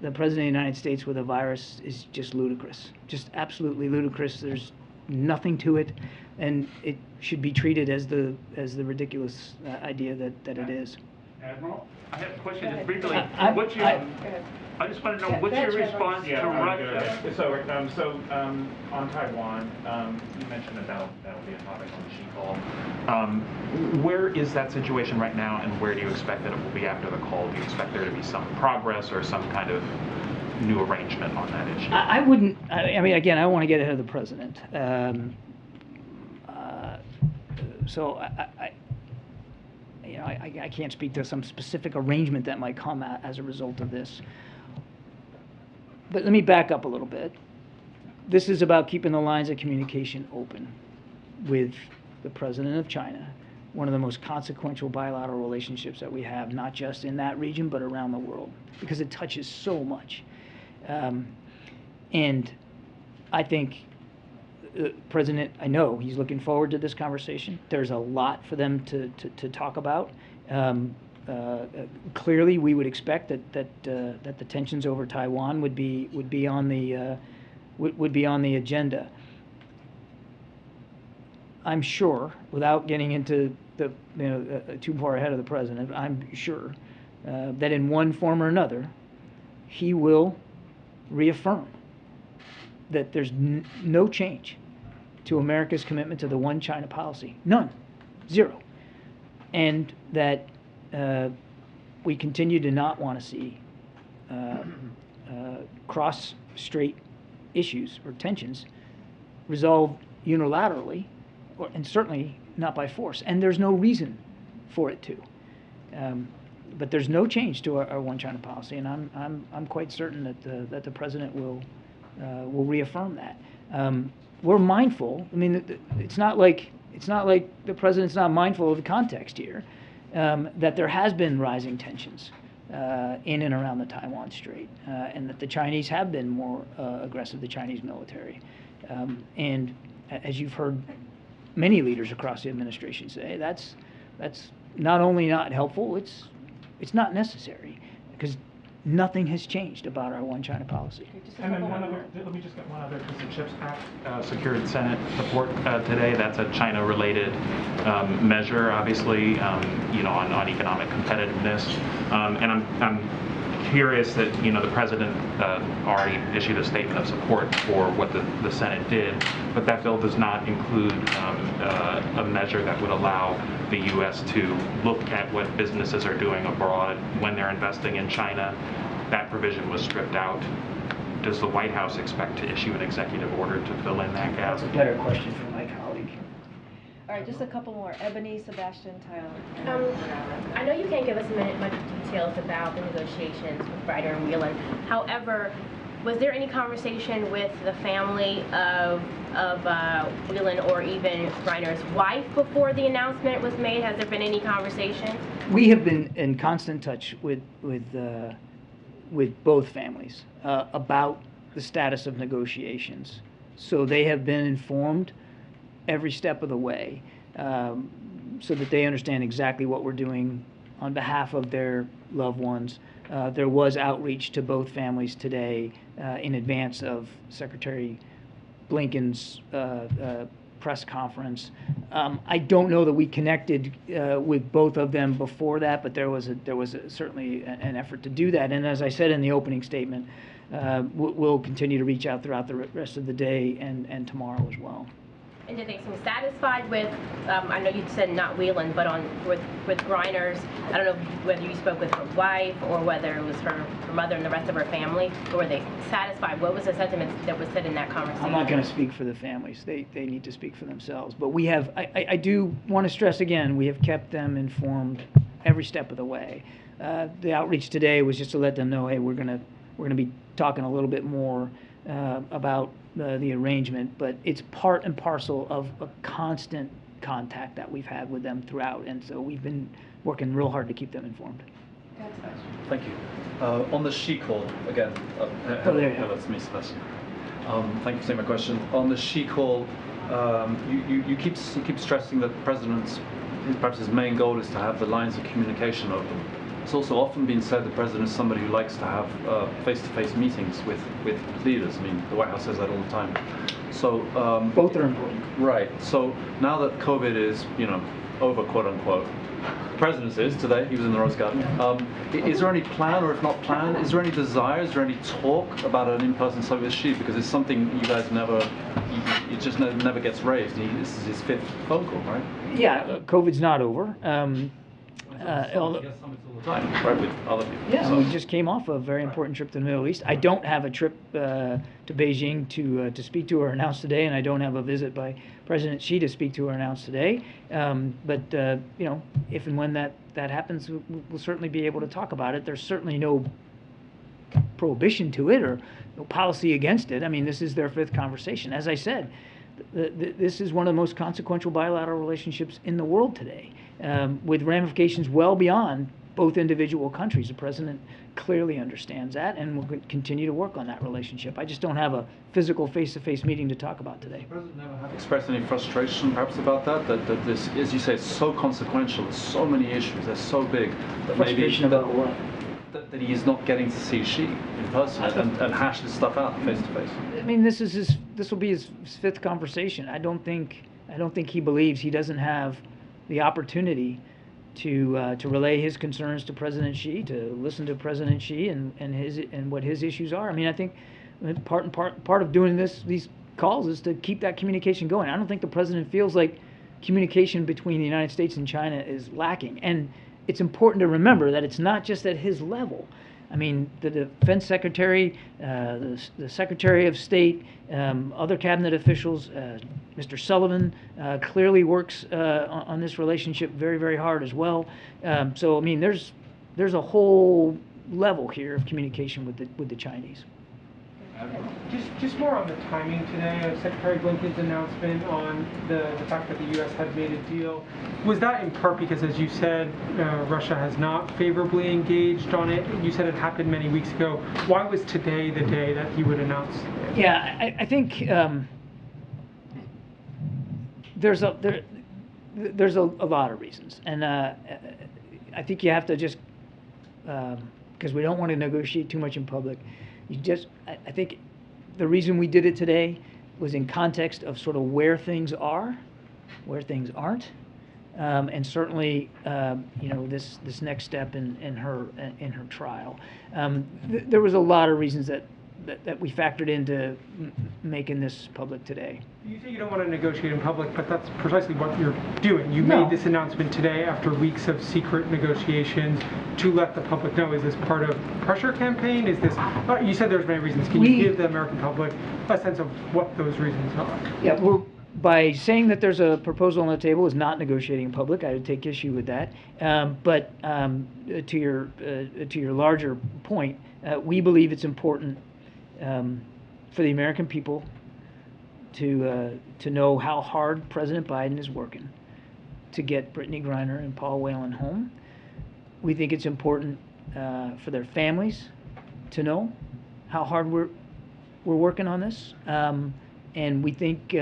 the president of the United States with a virus is just ludicrous. Just absolutely ludicrous. There's nothing to it, and it should be treated as the ridiculous idea that it is. Admiral, I have a question just briefly. I just want to know, what's your response to Russia? So on Taiwan, you mentioned about that will be a topic on the She call. Where is that situation right now, and where do you expect that it will be after the call? Do you expect there to be some progress or some kind of new arrangement on that issue? I wouldn't. I mean, again, I don't want to get ahead of the president. So I can't speak to some specific arrangement that might come out as a result of this. But let me back up a little bit. This is about keeping the lines of communication open with the president of China, one of the most consequential bilateral relationships that we have, not just in that region, but around the world, because it touches so much. And I think the president, I know he's looking forward to this conversation. There's a lot for them to talk about. Clearly, we would expect that the tensions over Taiwan would be on the agenda. I'm sure, without getting into too far ahead of the president, I'm sure that in one form or another, he will reaffirm that there's no change to America's commitment to the one China policy. None. Zero. And that we continue to not want to see cross-strait issues or tensions resolved unilaterally, and certainly not by force. And there's no reason for it to. But there's no change to our one China policy, and I'm quite certain that the president will reaffirm that. We're mindful. I mean, it's not like the president's not mindful of the context here. That there has been rising tensions in and around the Taiwan Strait, and that the Chinese have been more aggressive, the Chinese military. And as you've heard many leaders across the administration say, that's not only not helpful, it's not necessary, because nothing has changed about our one China policy. And then let me just get one other, because the CHIPS Act secured Senate support today. That's a China-related measure, obviously, on economic competitiveness. And I'm curious that the president already issued a statement of support for what the Senate did, but that bill does not include a measure that would allow the U.S. to look at what businesses are doing abroad when they're investing in China. That provision was stripped out. Does the White House expect to issue an executive order to fill in that gap? That's a better question for my colleague. All right, just a couple more. Ebony, Sebastian, Tyler. I know you can't give us much details about the negotiations with Reiner and Whelan. However, was there any conversation with the family of Whelan or even Reiner's wife before the announcement was made? Has there been any conversation? We have been in constant touch with both families about the status of negotiations. So they have been informed every step of the way, so that they understand exactly what we're doing on behalf of their loved ones. There was outreach to both families today in advance of Secretary Blinken's press conference. I don't know that we connected with both of them before that, but there was certainly an effort to do that. And as I said in the opening statement, we'll continue to reach out throughout the rest of the day and tomorrow as well. And did they seem satisfied with, I know you said not Whelan, but with Reiner's, I don't know whether you spoke with her wife or whether it was her mother and the rest of her family, or were they satisfied? What was the sentiment that was said in that conversation? I'm not going to speak for the families. They need to speak for themselves. But we have, I do want to stress again, we have kept them informed every step of the way. The outreach today was just to let them know, hey, we're going to be talking a little bit more about the arrangement, but it's part and parcel of a constant contact that we've had with them throughout, and so we've been working real hard to keep them informed. Thank you. On the She call, again, hello, it's me, Sebastian. Thank you for taking my question. On the She call, you keep stressing that the president's, perhaps his main goal is to have the lines of communication open. It's also often been said the president is somebody who likes to have face-to-face meetings with leaders. I mean, the White House says that all the time. So both are important. Right. So now that COVID is, over, quote unquote. The president is today. He was in the Rose Garden. Is there any plan, or if not plan, is there any desire, is there any talk about an in-person Soviet Xi? Because it's something you guys never, it just never gets raised. This is his 5th phone call, right? Yeah, COVID's not over. Right, with other people. Yeah, So- we just came off a very important trip to the Middle East. I don't have a trip to Beijing to speak to or announce today, and I don't have a visit by President Xi to speak to or announce today. But you know, if and when that happens, we'll certainly be able to talk about it. There's certainly no prohibition to it or no policy against it. I mean, this is their 5th conversation. As I said, this is one of the most consequential bilateral relationships in the world today, with ramifications well beyond both individual countries. The president clearly understands that, and will continue to work on that relationship. I just don't have a physical face-to-face meeting to talk about today. Does the president never have expressed any frustration, perhaps, about that? That this, as you say, it's so consequential. There's so many issues. They're so big. That Frustration maybe, about what? That he is not getting to see Xi in person and hash this stuff out face to face. I mean, this will be his 5th conversation. I don't think he believes he doesn't have the opportunity to relay his concerns to President Xi, to listen to President Xi and what his issues are. I mean, I think part of doing these calls is to keep that communication going. I don't think the president feels like communication between the United States and China is lacking. And it's important to remember that it's not just at his level. I mean, the defense secretary, the secretary of state, other cabinet officials, Mr. Sullivan clearly works on this relationship very, very hard as well. So I mean, there's a whole level here of communication with the Chinese. Just more on the timing today of Secretary Blinken's announcement on the fact that the U.S. had made a deal. Was that in part because, as you said, Russia has not favorably engaged on it? You said it happened many weeks ago. Why was today the day that he would announce it? Yeah, I think there's a lot of reasons, and I think you have to just because we don't want to negotiate too much in public. I think the reason we did it today was in context of sort of where things are, where things aren't, and certainly, you know, this next step in her trial. There was a lot of reasons that we factored into making this public today. You say you don't want to negotiate in public, but that's precisely what you're doing. You No. made this announcement today after weeks of secret negotiations to let the public know. Is this part of pressure campaign? Is this? You said there's many reasons. Can you give the American public a sense of what those reasons are? Yeah, by saying that there's a proposal on the table is not negotiating in public. I would take issue with that. But to your larger point, we believe it's important for the American people to know how hard President Biden is working to get Brittany Griner and Paul Whelan home. We think it's important for their families to know how hard we're working on this, and we think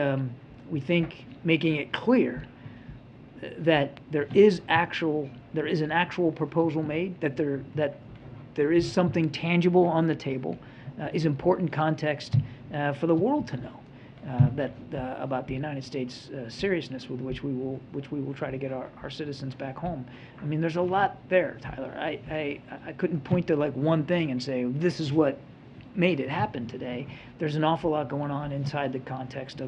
making it clear that there is an actual proposal made, that there is something tangible on the table, is important context for the world to know about the United States seriousness with which we will try to get our citizens back home. I mean, there's a lot there, Tyler. I couldn't point to like one thing and say this is what made it happen today. There's an awful lot going on inside the context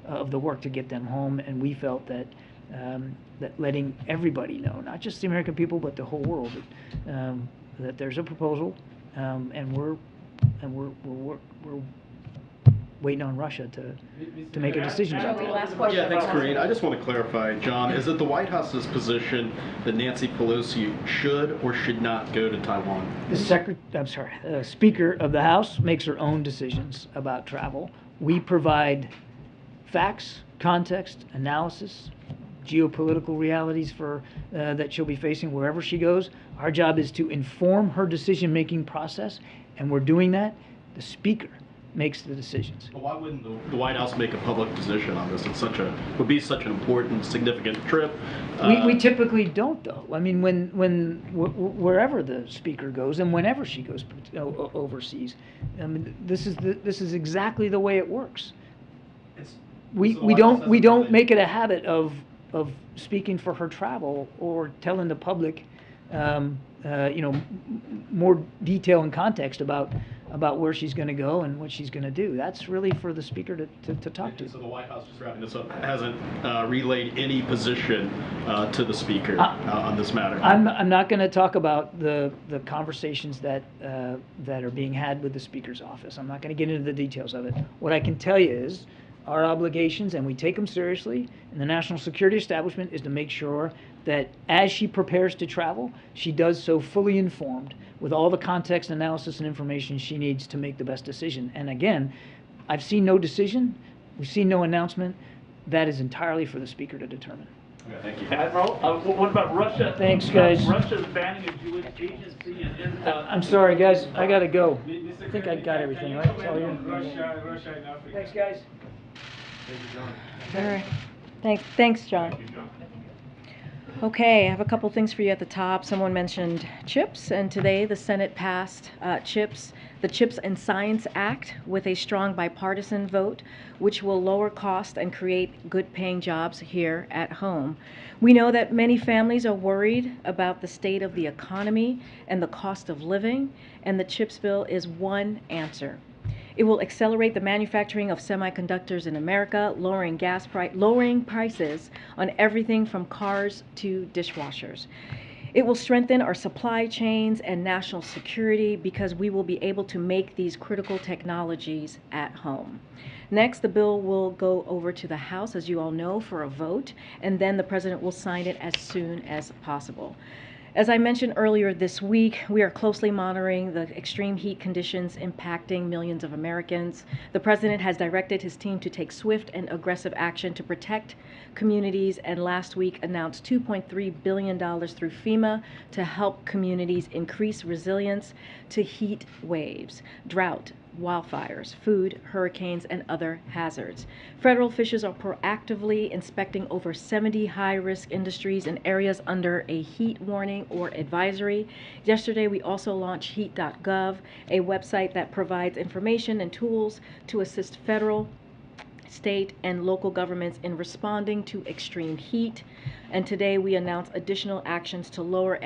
of the work to get them home, and we felt that that letting everybody know, not just the American people but the whole world, that there's a proposal, and we're waiting on Russia to make a decision about that. Yeah, thanks, Karine. I just want to clarify, John, is it the White House's position that Nancy Pelosi should or should not go to Taiwan? The Speaker of the House makes her own decisions about travel. We provide facts, context, analysis, geopolitical realities that she'll be facing wherever she goes. Our job is to inform her decision-making process, and we're doing that. The Speaker makes the decisions. Well, why wouldn't the White House make a public position on this? Would be such an important, significant trip. We typically don't, though. I mean, wherever the Speaker goes and whenever she goes overseas, I mean, this is exactly the way it works. We don't make it a habit of speaking for her travel or telling the public, more detail and context about where she's going to go and what she's going to do. That's really for the speaker to talk to. So the White House, just wrapping this up, hasn't relayed any position to the speaker on this matter. I'm not going to talk about the conversations that are being had with the speaker's office. I'm not going to get into the details of it. What I can tell you is our obligations, and we take them seriously, in the national security establishment is to make sure that as she prepares to travel, she does so fully informed with all the context, analysis, and information she needs to make the best decision. And again, I've seen no decision. We've seen no announcement. That is entirely for the speaker to determine. Okay, thank you. Admiral, what about Russia? Thanks, guys. Russia's banning a Jewish agency and I'm sorry, guys. I got to go. I think I got everything, right? It's all you. Russia and Africa. Thanks, guys. Thank you, John. All right. Thanks, John. Thank you, John. Okay, I have a couple things for you at the top. Someone mentioned CHIPS, and today the Senate passed the CHIPS and Science Act with a strong bipartisan vote, which will lower cost and create good-paying jobs here at home. We know that many families are worried about the state of the economy and the cost of living, and the CHIPS bill is one answer. It will accelerate the manufacturing of semiconductors in America, lowering prices on everything from cars to dishwashers. It will strengthen our supply chains and national security because we will be able to make these critical technologies at home. Next, the bill will go over to the House, as you all know, for a vote, and then the President will sign it as soon as possible. As I mentioned earlier this week, we are closely monitoring the extreme heat conditions impacting millions of Americans. The President has directed his team to take swift and aggressive action to protect communities, and last week announced $2.3 billion through FEMA to help communities increase resilience to heat waves, drought, wildfires, food, hurricanes, and other hazards. Federal officials are proactively inspecting over 70 high-risk industries in areas under a heat warning or advisory. Yesterday, we also launched heat.gov, a website that provides information and tools to assist federal, state, and local governments in responding to extreme heat. And today we announced additional actions to lower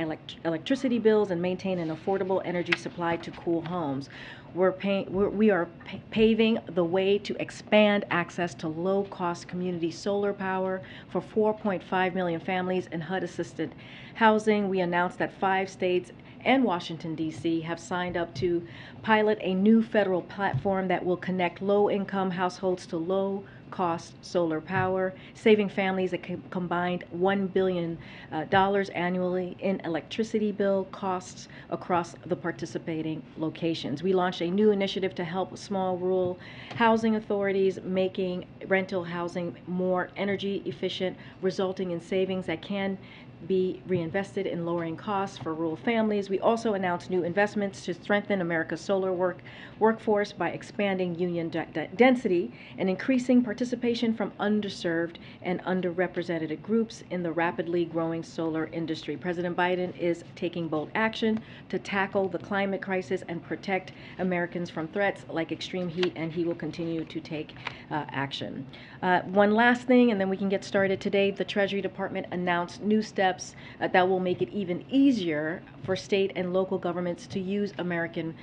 electricity bills and maintain an affordable energy supply to cool homes. We are paving the way to expand access to low-cost community solar power for 4.5 million families in HUD-assisted housing. We announced that 5 states and Washington, D.C. have signed up to pilot a new federal platform that will connect low-income households to low-cost solar power, saving families a combined $1 billion annually in electricity bill costs across the participating locations. We launched a new initiative to help small rural housing authorities, making rental housing more energy efficient, resulting in savings that can be reinvested in lowering costs for rural families. We also announced new investments to strengthen America's solar workforce by expanding union density and increasing participation from underserved and underrepresented groups in the rapidly growing solar industry. President Biden is taking bold action to tackle the climate crisis and protect Americans from threats like extreme heat, and he will continue to take action. One last thing, and then we can get started. Today, the Treasury Department announced new steps that will make it even easier for state and local governments to use American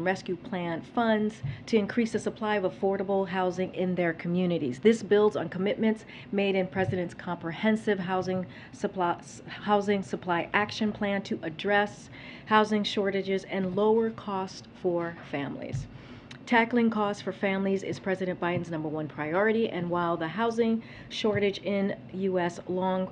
Rescue Plan funds to increase the supply of affordable housing in their communities. This builds on commitments made in President's comprehensive housing supply action plan to address housing shortages and lower costs for families. Tackling costs for families is President Biden's #1 priority, and while the housing shortage in U.S. long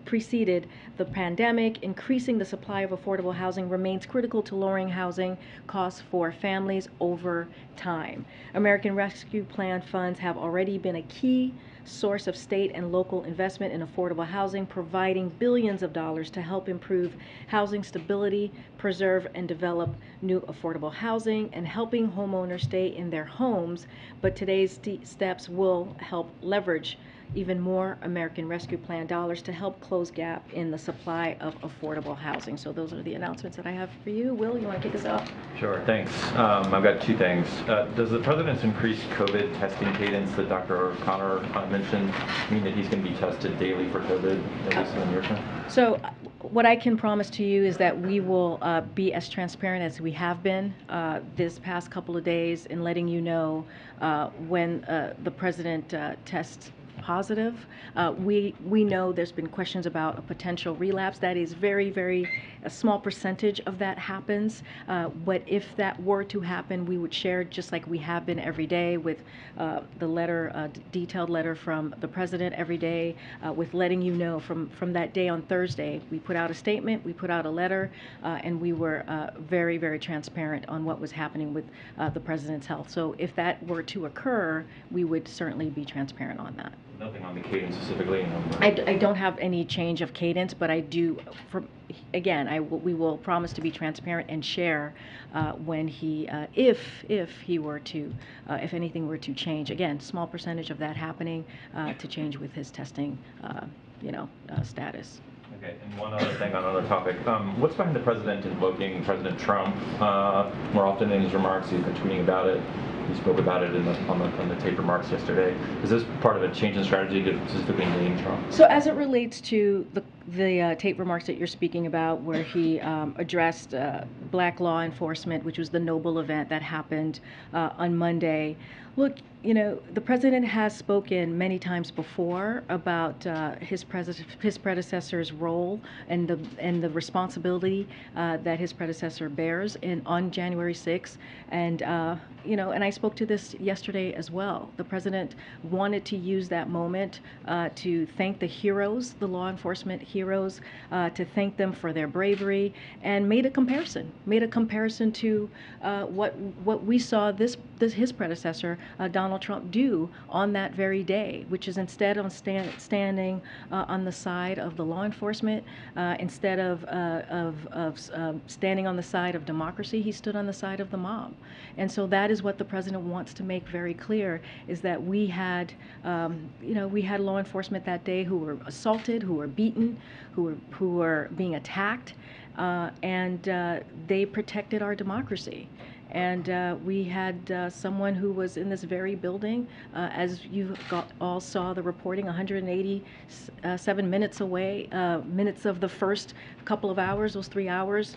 preceded the pandemic, increasing the supply of affordable housing remains critical to lowering housing costs for families over time. American Rescue Plan funds have already been a key source of state and local investment in affordable housing, providing billions of dollars to help improve housing stability, preserve and develop new affordable housing, and helping homeowners stay in their homes. But today's steps will help leverage even more American Rescue Plan dollars to help close gap in the supply of affordable housing. So those are the announcements that I have for you. Will, you want to kick us off? Sure, thanks. I've got two things. Does the President's increased COVID testing cadence that Dr. O'Connor mentioned mean that he's going to be tested daily for COVID, at least in the near term? So what I can promise to you is that we will be as transparent as we have been this past couple of days in letting you know when the President tests positive. We know there's been questions about a potential relapse. That is a small percentage of that happens. But if that were to happen, we would share just like we have been every day with the letter, detailed letter from the President every day, with letting you know from that day on Thursday. We put out a statement, we put out a letter, and we were very transparent on what was happening with the President's health. So if that were to occur, we would certainly be transparent on that. Nothing on the cadence specifically? I don't have any change of cadence, but I do, we will promise to be transparent and share when he, if anything were to change. Again, small percentage of that happening to change with his testing, status. Okay, and one other thing on another topic. What's behind the President invoking President Trump more often in his remarks? He's been tweeting about it. He spoke about it on the tape remarks yesterday. Is this part of a change in strategy to specifically name Trump? So as it relates to the tape remarks that you're speaking about, where he addressed black law enforcement, which was the Noble event that happened on Monday, look, the President has spoken many times before about his predecessor's role and the responsibility that his predecessor bears on January 6th, and and I spoke to this yesterday as well. The President wanted to use that moment to thank the heroes, the law enforcement heroes, to thank them for their bravery, and made a comparison to what we saw his predecessor, Donald Trump, do on that very day, which is instead of standing on the side of the law enforcement, instead of standing on the side of democracy, he stood on the side of the mob. And so that is what the President wants to make very clear, is that we had law enforcement that day who were assaulted, who were beaten, who were being attacked, and they protected our democracy. And we had someone who was in this very building, as you all saw the reporting, 187 minutes away, minutes of the first couple of hours, those 3 hours,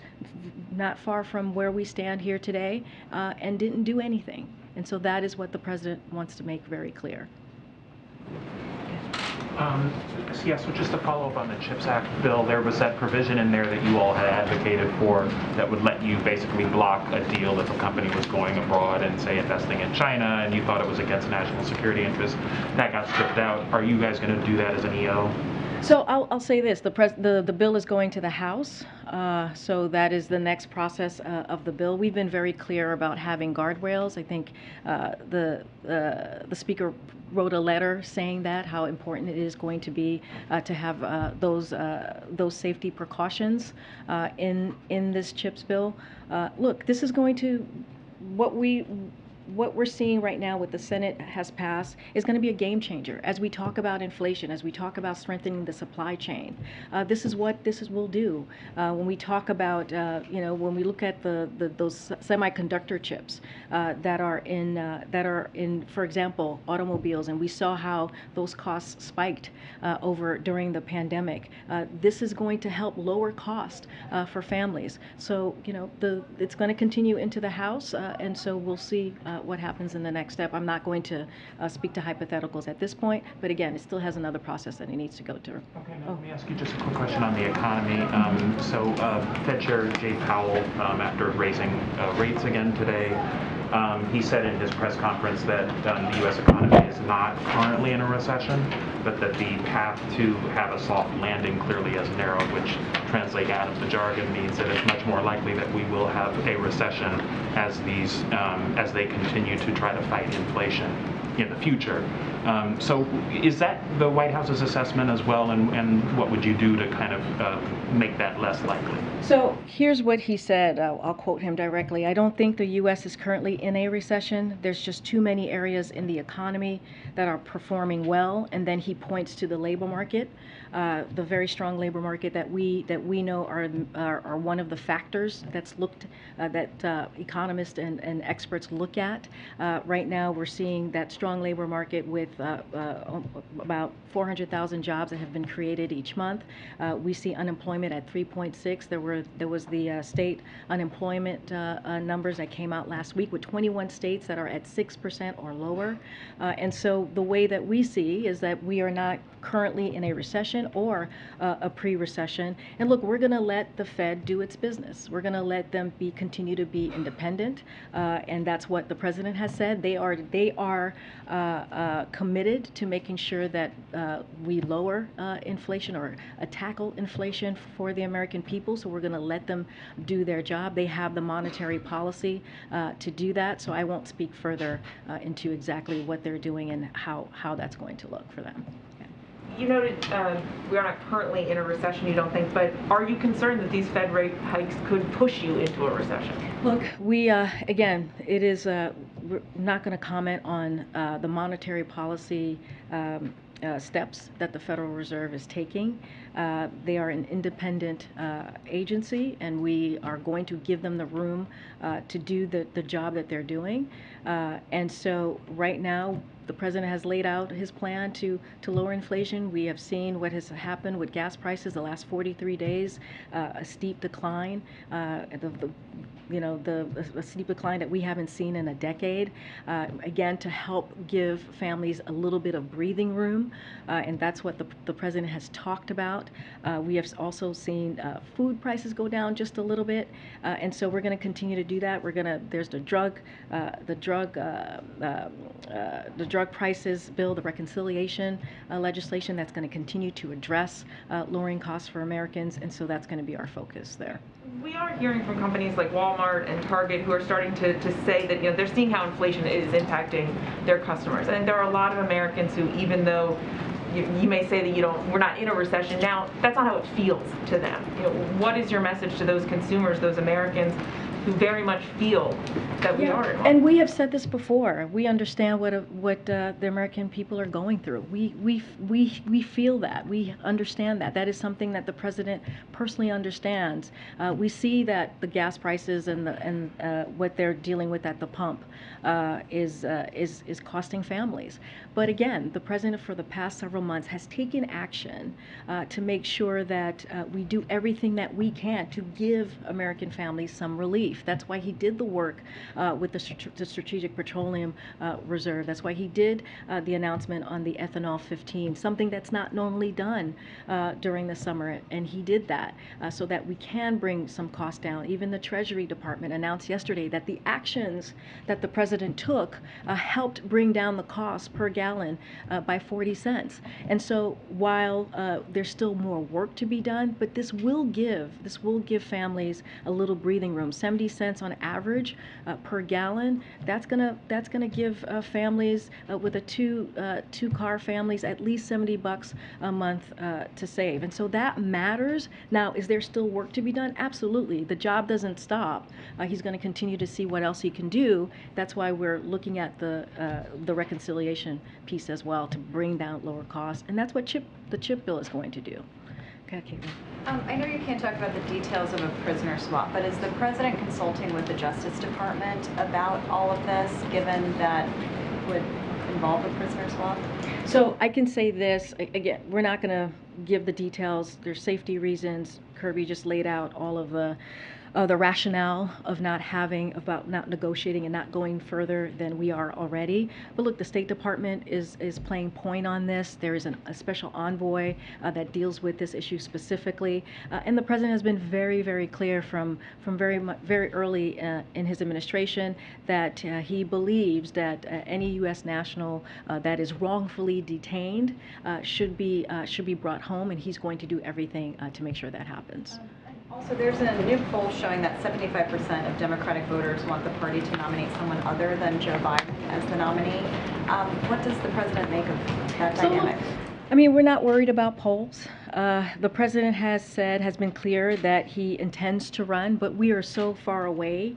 not far from where we stand here today, and didn't do anything. And so that is what the President wants to make very clear. So just to follow up on the CHIPS Act bill, there was that provision in there that you all had advocated for that would let you basically block a deal if a company was going abroad and, say, investing in China, and you thought it was against national security interests. That got stripped out. Are you guys going to do that as an EO? So I'll say this: the bill is going to the House, so that is the next process of the bill. We've been very clear about having guardrails. I think the Speaker wrote a letter saying that how important it is going to be to have those safety precautions in this CHIPS bill. Look, this is going to what we're seeing right now, what the Senate has passed, is going to be a game changer as we talk about inflation, as we talk about strengthening the supply chain. This is what this will do. When we talk about, when we look at those semiconductor chips that are in, for example, automobiles, and we saw how those costs spiked during the pandemic. This is going to help lower cost for families. So, it's going to continue into the House, and so we'll see what happens in the next step. I'm not going to speak to hypotheticals at this point, but again, it still has another process that it needs to go through. Okay, let me ask you just a quick question on the economy. Fed Chair Jay Powell, after raising rates again today, he said in his press conference that the U.S. economy is not currently in a recession, but that the path to have a soft landing clearly has narrowed, which translated out of the jargon means that it's much more likely that we will have a recession as they continue to try to fight inflation. in the future. So is that the White House's assessment as well, and what would you do to kind of make that less likely? So here's what he said. I'll quote him directly. I don't think the U.S. is currently in a recession. There's just too many areas in the economy that are performing well. And then he points to the labor market, the very strong labor market that we know are one of the factors that economists and experts look at. Right now, we're seeing that strong labor market with about 400,000 jobs that have been created each month. We see unemployment at 3.6. There was the state unemployment numbers that came out last week with 21 states that are at 6% or lower. And so the way that we see is that we are not currently in a recession or a pre-recession. And look, we're going to let the Fed do its business. We're going to let them continue to be independent, and that's what the president has said. They are committed to making sure that we lower inflation or tackle inflation for the American people. So we're going to let them do their job. They have the monetary policy to do that. So I won't speak further into exactly what they're doing and how that's going to look for them. You noted we are not currently in a recession, you don't think, but are you concerned that these Fed rate hikes could push you into a recession? Look, we, again, it is, we're not going to comment on the monetary policy steps that the Federal Reserve is taking. They are an independent agency, and we are going to give them the room to do the job that they're doing. And so right now, the president has laid out his plan to lower inflation. We have seen what has happened with gas prices the last 43 days, a steep decline, a steep decline that we haven't seen in a decade. Again, to help give families a little bit of breathing room, and that's what the president has talked about. We have also seen food prices go down just a little bit, and so we're going to continue to do that. There's the drug prices bill, the reconciliation legislation that's going to continue to address lowering costs for Americans, and so that's going to be our focus there. We are hearing from companies like Walmart and Target who are starting to say that they're seeing how inflation is impacting their customers. And there are a lot of Americans who, even though you may say that we're not in a recession now, that's not how it feels to them. What is your message to those consumers, those Americans who very much feel that we are in one? And we have said this before. We understand what the American people are going through. We feel that. We understand that. That is something that the president personally understands. We see that the gas prices and what they're dealing with at the pump is costing families. But again, the president for the past several months has taken action to make sure that we do everything that we can to give American families some relief. That's why he did the work with the Strategic Petroleum Reserve. That's why he did the announcement on the ethanol 15, something that's not normally done during the summer. And he did that so that we can bring some costs down. Even the Treasury Department announced yesterday that the actions that the president took helped bring down the cost per gallon by 40 cents. And so while there's still more work to be done, but this will give families a little breathing room. 70 cents on average per gallon. That's gonna give families with two-car families at least $70 a month to save. And so that matters. Now, is there still work to be done? Absolutely. The job doesn't stop. He's going to continue to see what else he can do. That's why we're looking at the reconciliation piece as well to bring down lower costs, and that's what the CHIP bill is going to do. Okay, Caitlin. I know you can't talk about the details of a prisoner swap, but is the president consulting with the Justice Department about all of this, given that it would involve a prisoner swap? So I can say this, again, we're not going to give the details. There's safety reasons. Kirby just laid out all of the rationale of not negotiating and not going further than we are already. But look, the State Department is playing point on this. There is a special envoy that deals with this issue specifically. And the president has been very, very clear from very early in his administration that he believes that any U.S. national that is wrongfully detained should be brought home, and he's going to do everything to make sure that happens. Also, there's a new poll showing that 75% of Democratic voters want the party to nominate someone other than Joe Biden as the nominee. What does the president make of that dynamic? I mean, we're not worried about polls. The president has been clear that he intends to run, but we are so far away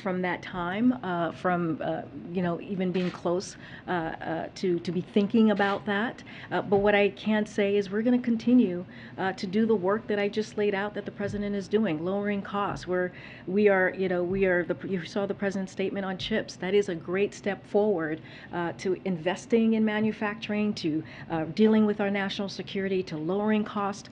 from that time, from even being close to be thinking about that. But what I can say is we're going to continue to do the work that I just laid out that the president is doing, lowering costs. You saw the president's statement on chips. That is a great step forward to investing in manufacturing, to dealing with our national security, to lowering cost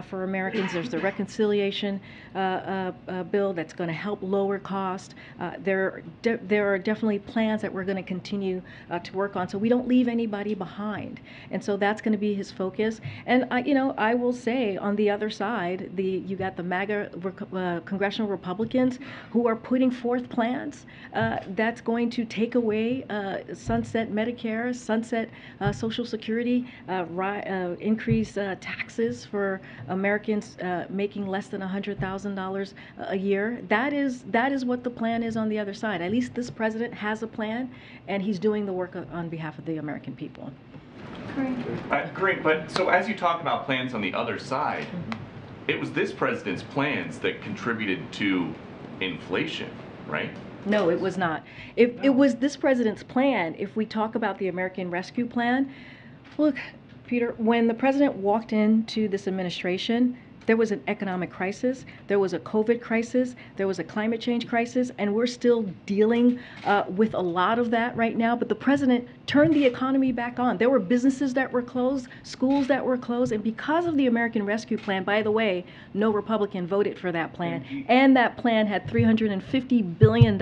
for Americans. There's the reconciliation bill that's going to help lower cost. There are definitely plans that we're going to continue to work on, so we don't leave anybody behind. And so that's going to be his focus. And I will say on the other side, you got the MAGA congressional Republicans who are putting forth plans that's going to take away sunset Medicare, sunset Social Security, increase taxes for Americans making less than $100,000 a year. That is what the plan is on the other side. At least this president has a plan, and he's doing the work on behalf of the American people. Great, but so as you talk about plans on the other side, it was this president's plans that contributed to inflation, right? No, it was not. It was this president's plan. If we talk about the American Rescue Plan, look, Peter, when the president walked into this administration, there was an economic crisis, there was a COVID crisis, there was a climate change crisis, and we're still dealing with a lot of that right now. But the president turned the economy back on. There were businesses that were closed, schools that were closed, and because of the American Rescue Plan, by the way, no Republican voted for that plan, and that plan had $350 billion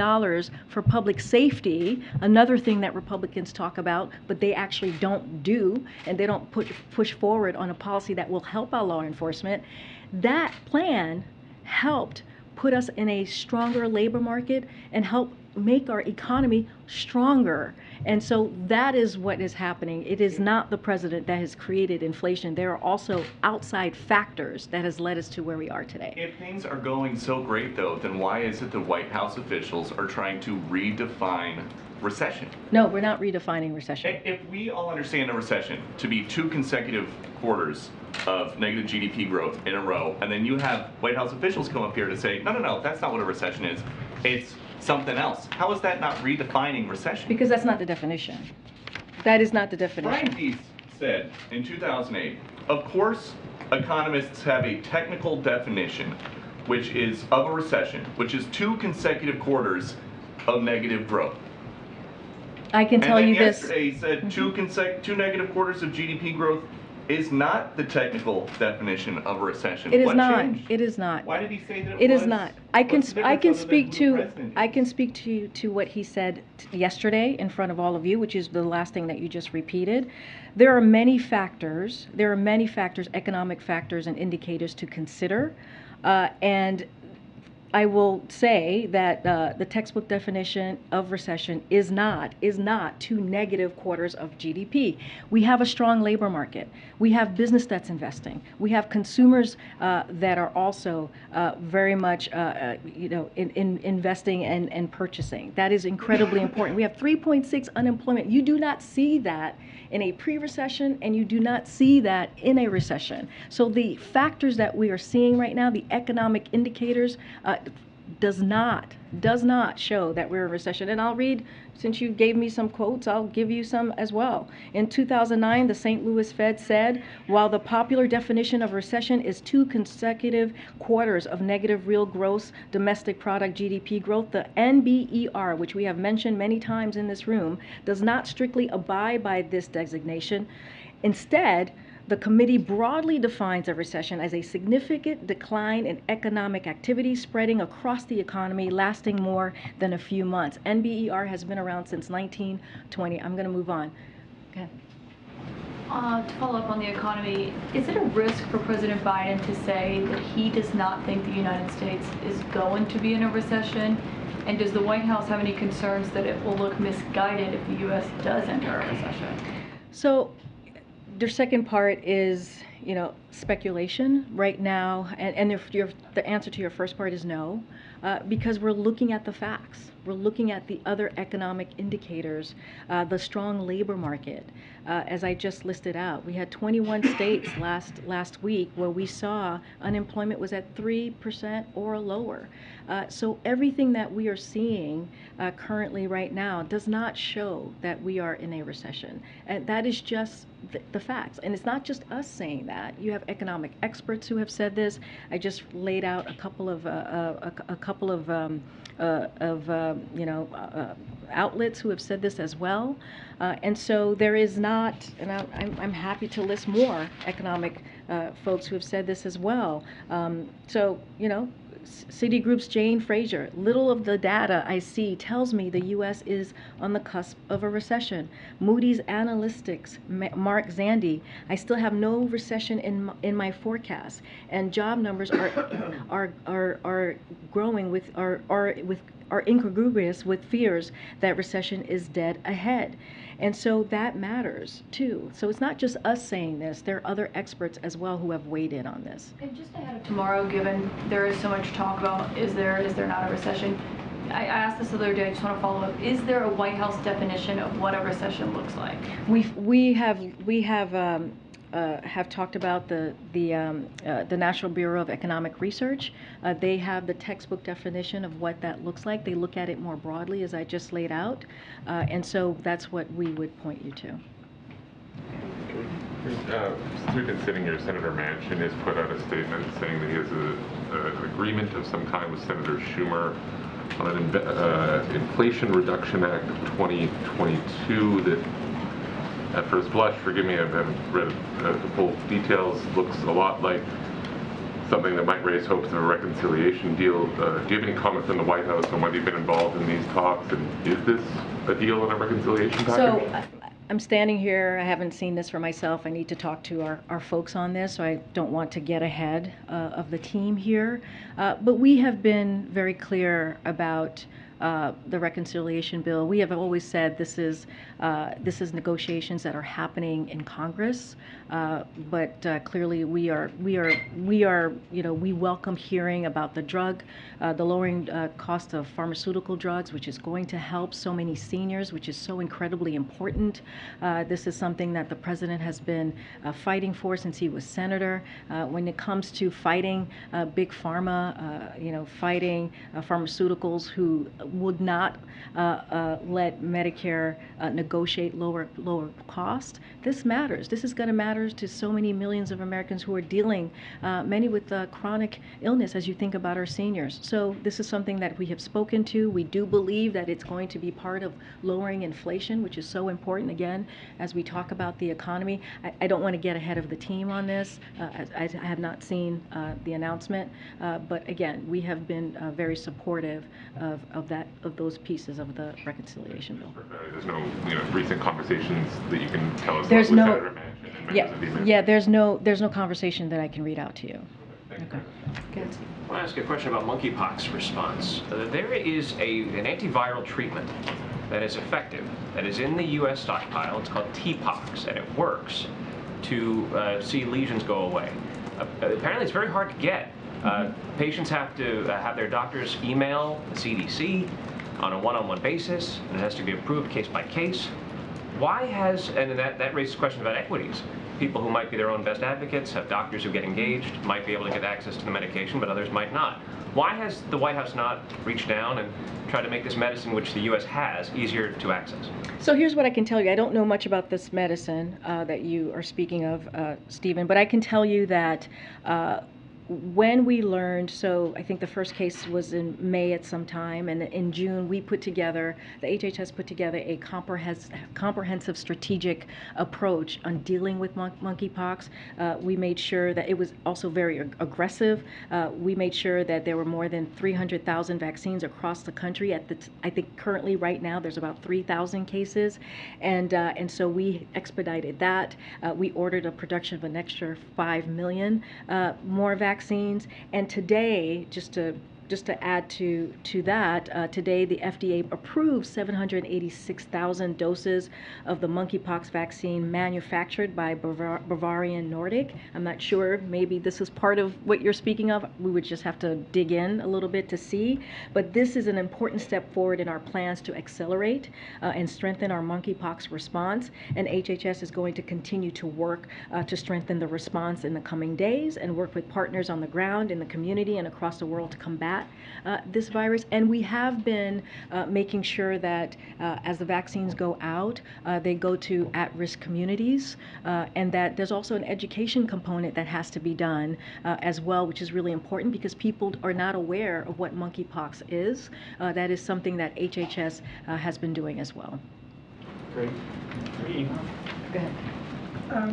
for public safety, another thing that Republicans talk about, but they actually don't do, and they don't push forward on a policy that will help our law enforcement. That plan helped put us in a stronger labor market and help make our economy stronger. And so that is what is happening. It is not the president that has created inflation. There are also outside factors that has led us to where we are today. If things are going so great, though, then why is it the White House officials are trying to redefine recession? No, we're not redefining recession. If we all understand a recession to be 2 consecutive quarters of negative GDP growth in a row, and then you have White House officials come up here to say, no, that's not what a recession is. It's something else. How is that not redefining recession? Because that's not the definition. That is not the definition. Brian Deese said in 2008, of course, economists have a technical definition, which is of a recession, which is 2 consecutive quarters of negative growth. I can tell you this. Yesterday he said 2 negative quarters of GDP growth is not the technical definition of a recession. It is What not. changed? It is not. Why did he say that it was? is not. I can What's the speak difference other than to who the president is? to what he said yesterday in front of all of you, which is the last thing that you just repeated. There are many factors. There are many factors, economic factors and indicators to consider, and I will say that the textbook definition of recession is not 2 negative quarters of GDP. We have a strong labor market. We have business that's investing. We have consumers that are also very much investing and purchasing. That is incredibly important. We have 3.6 unemployment. You do not see that in a pre-recession, and you do not see that in a recession. So the factors that we are seeing right now, the economic indicators, does not show that we're in a recession. And I'll read, since you gave me some quotes, I'll give you some as well. In 2009, the St. Louis Fed said, while the popular definition of recession is 2 consecutive quarters of negative real gross domestic product GDP growth, the NBER, which we have mentioned many times in this room, does not strictly abide by this designation. Instead, the committee broadly defines a recession as a significant decline in economic activity spreading across the economy, lasting more than a few months. NBER has been around since 1920. I'm going to move on. Okay. To follow up on the economy, is it a risk for President Biden to say that he does not think the United States is going to be in a recession? And does the White House have any concerns that it will look misguided if the U.S. does enter a recession? So The second part is, speculation right now, and the answer to your first part is no, because we're looking at the facts. We're looking at the other economic indicators, the strong labor market. As I just listed out, we had 21 states last week where we saw unemployment was at 3% or lower. So everything that we are seeing currently right now does not show that we are in a recession. And that is just the facts. And it's not just us saying that. You have economic experts who have said this. I just laid out a couple of outlets who have said this as well. And so there is not, and I'm happy to list more economic folks who have said this as well. Citigroup's Jane Fraser, little of the data I see tells me the U.S. is on the cusp of a recession. Moody's Analytics, Mark Zandi, I still have no recession in my forecast, and job numbers are growing are incongruous with fears that recession is dead ahead. And so that matters too. So it's not just us saying this, there are other experts as well who have weighed in on this. And just ahead of tomorrow, given there is so much talk about is there not a recession, I asked this the other day, I just want to follow up. Is there a White House definition of what a recession looks like? We have talked about the National Bureau of Economic Research. They have the textbook definition of what that looks like. They look at it more broadly, as I just laid out, and so that's what we would point you to. Since we've been sitting here, Senator Manchin has put out a statement saying that he has an agreement of some kind with Senator Schumer on an Inflation Reduction Act of 2022 that, at first blush, forgive me, I haven't read the full details, looks a lot like something that might raise hopes of a reconciliation deal. Do you have any comment from the White House on whether you've been involved in these talks, and is this a deal on a reconciliation package? So I'm standing here, I haven't seen this for myself. I need to talk to our folks on this, so I don't want to get ahead of the team here. But we have been very clear about the reconciliation bill. We have always said this is negotiations that are happening in Congress, but clearly we welcome hearing about the lowering cost of pharmaceutical drugs, which is going to help so many seniors, which is so incredibly important. This is something that the president has been fighting for since he was senator. When it comes to fighting big pharma, fighting pharmaceuticals who would not let Medicare negotiate lower cost. This matters. This is going to matter to so many millions of Americans who are dealing, many with chronic illness, as you think about our seniors. So this is something that we have spoken to. We do believe that it's going to be part of lowering inflation, which is so important, again, as we talk about the economy. I don't want to get ahead of the team on this. I have not seen the announcement, but again, we have been very supportive of those pieces of the reconciliation bill. There's no recent conversations that you can tell us There's about no, with Senator Manchin and members of the administration? yeah. There's no conversation that I can read out to you. Okay. Good. I want to ask a question about monkeypox response. There is an antiviral treatment that is effective, that is in the U.S. stockpile. It's called TPOXX, and it works to see lesions go away. Apparently, it's very hard to get. Patients have to have their doctors email the CDC on a one-on-one basis, and it has to be approved case by case. Why has, and that raises questions about equities. People who might be their own best advocates, have doctors who get engaged, might be able to get access to the medication, but others might not. Why has the White House not reached down and tried to make this medicine, which the U.S. has, easier to access? So here's what I can tell you. I don't know much about this medicine that you are speaking of, Stephen, but I can tell you that when we learned, so I think the first case was in May at some time, and in June the HHS put together a comprehensive strategic approach on dealing with monkeypox. We made sure that it was also very aggressive. We made sure that there were more than 300,000 vaccines across the country. I think currently right now there's about 3,000 cases, and so we expedited that. We ordered a production of an extra 5 million more vaccines. And today, just to just to add to that, today the FDA approved 786,000 doses of the monkeypox vaccine manufactured by Bavarian Nordic. I'm not sure, maybe this is part of what you're speaking of. We would just have to dig in a little bit to see. But this is an important step forward in our plans to accelerate and strengthen our monkeypox response. And HHS is going to continue to work to strengthen the response in the coming days and work with partners on the ground in the community and across the world to combat this virus. And we have been making sure that as the vaccines go out, they go to at-risk communities, and that there's also an education component that has to be done as well, which is really important because people are not aware of what monkeypox is. That is something that HHS has been doing as well. Great. Go ahead.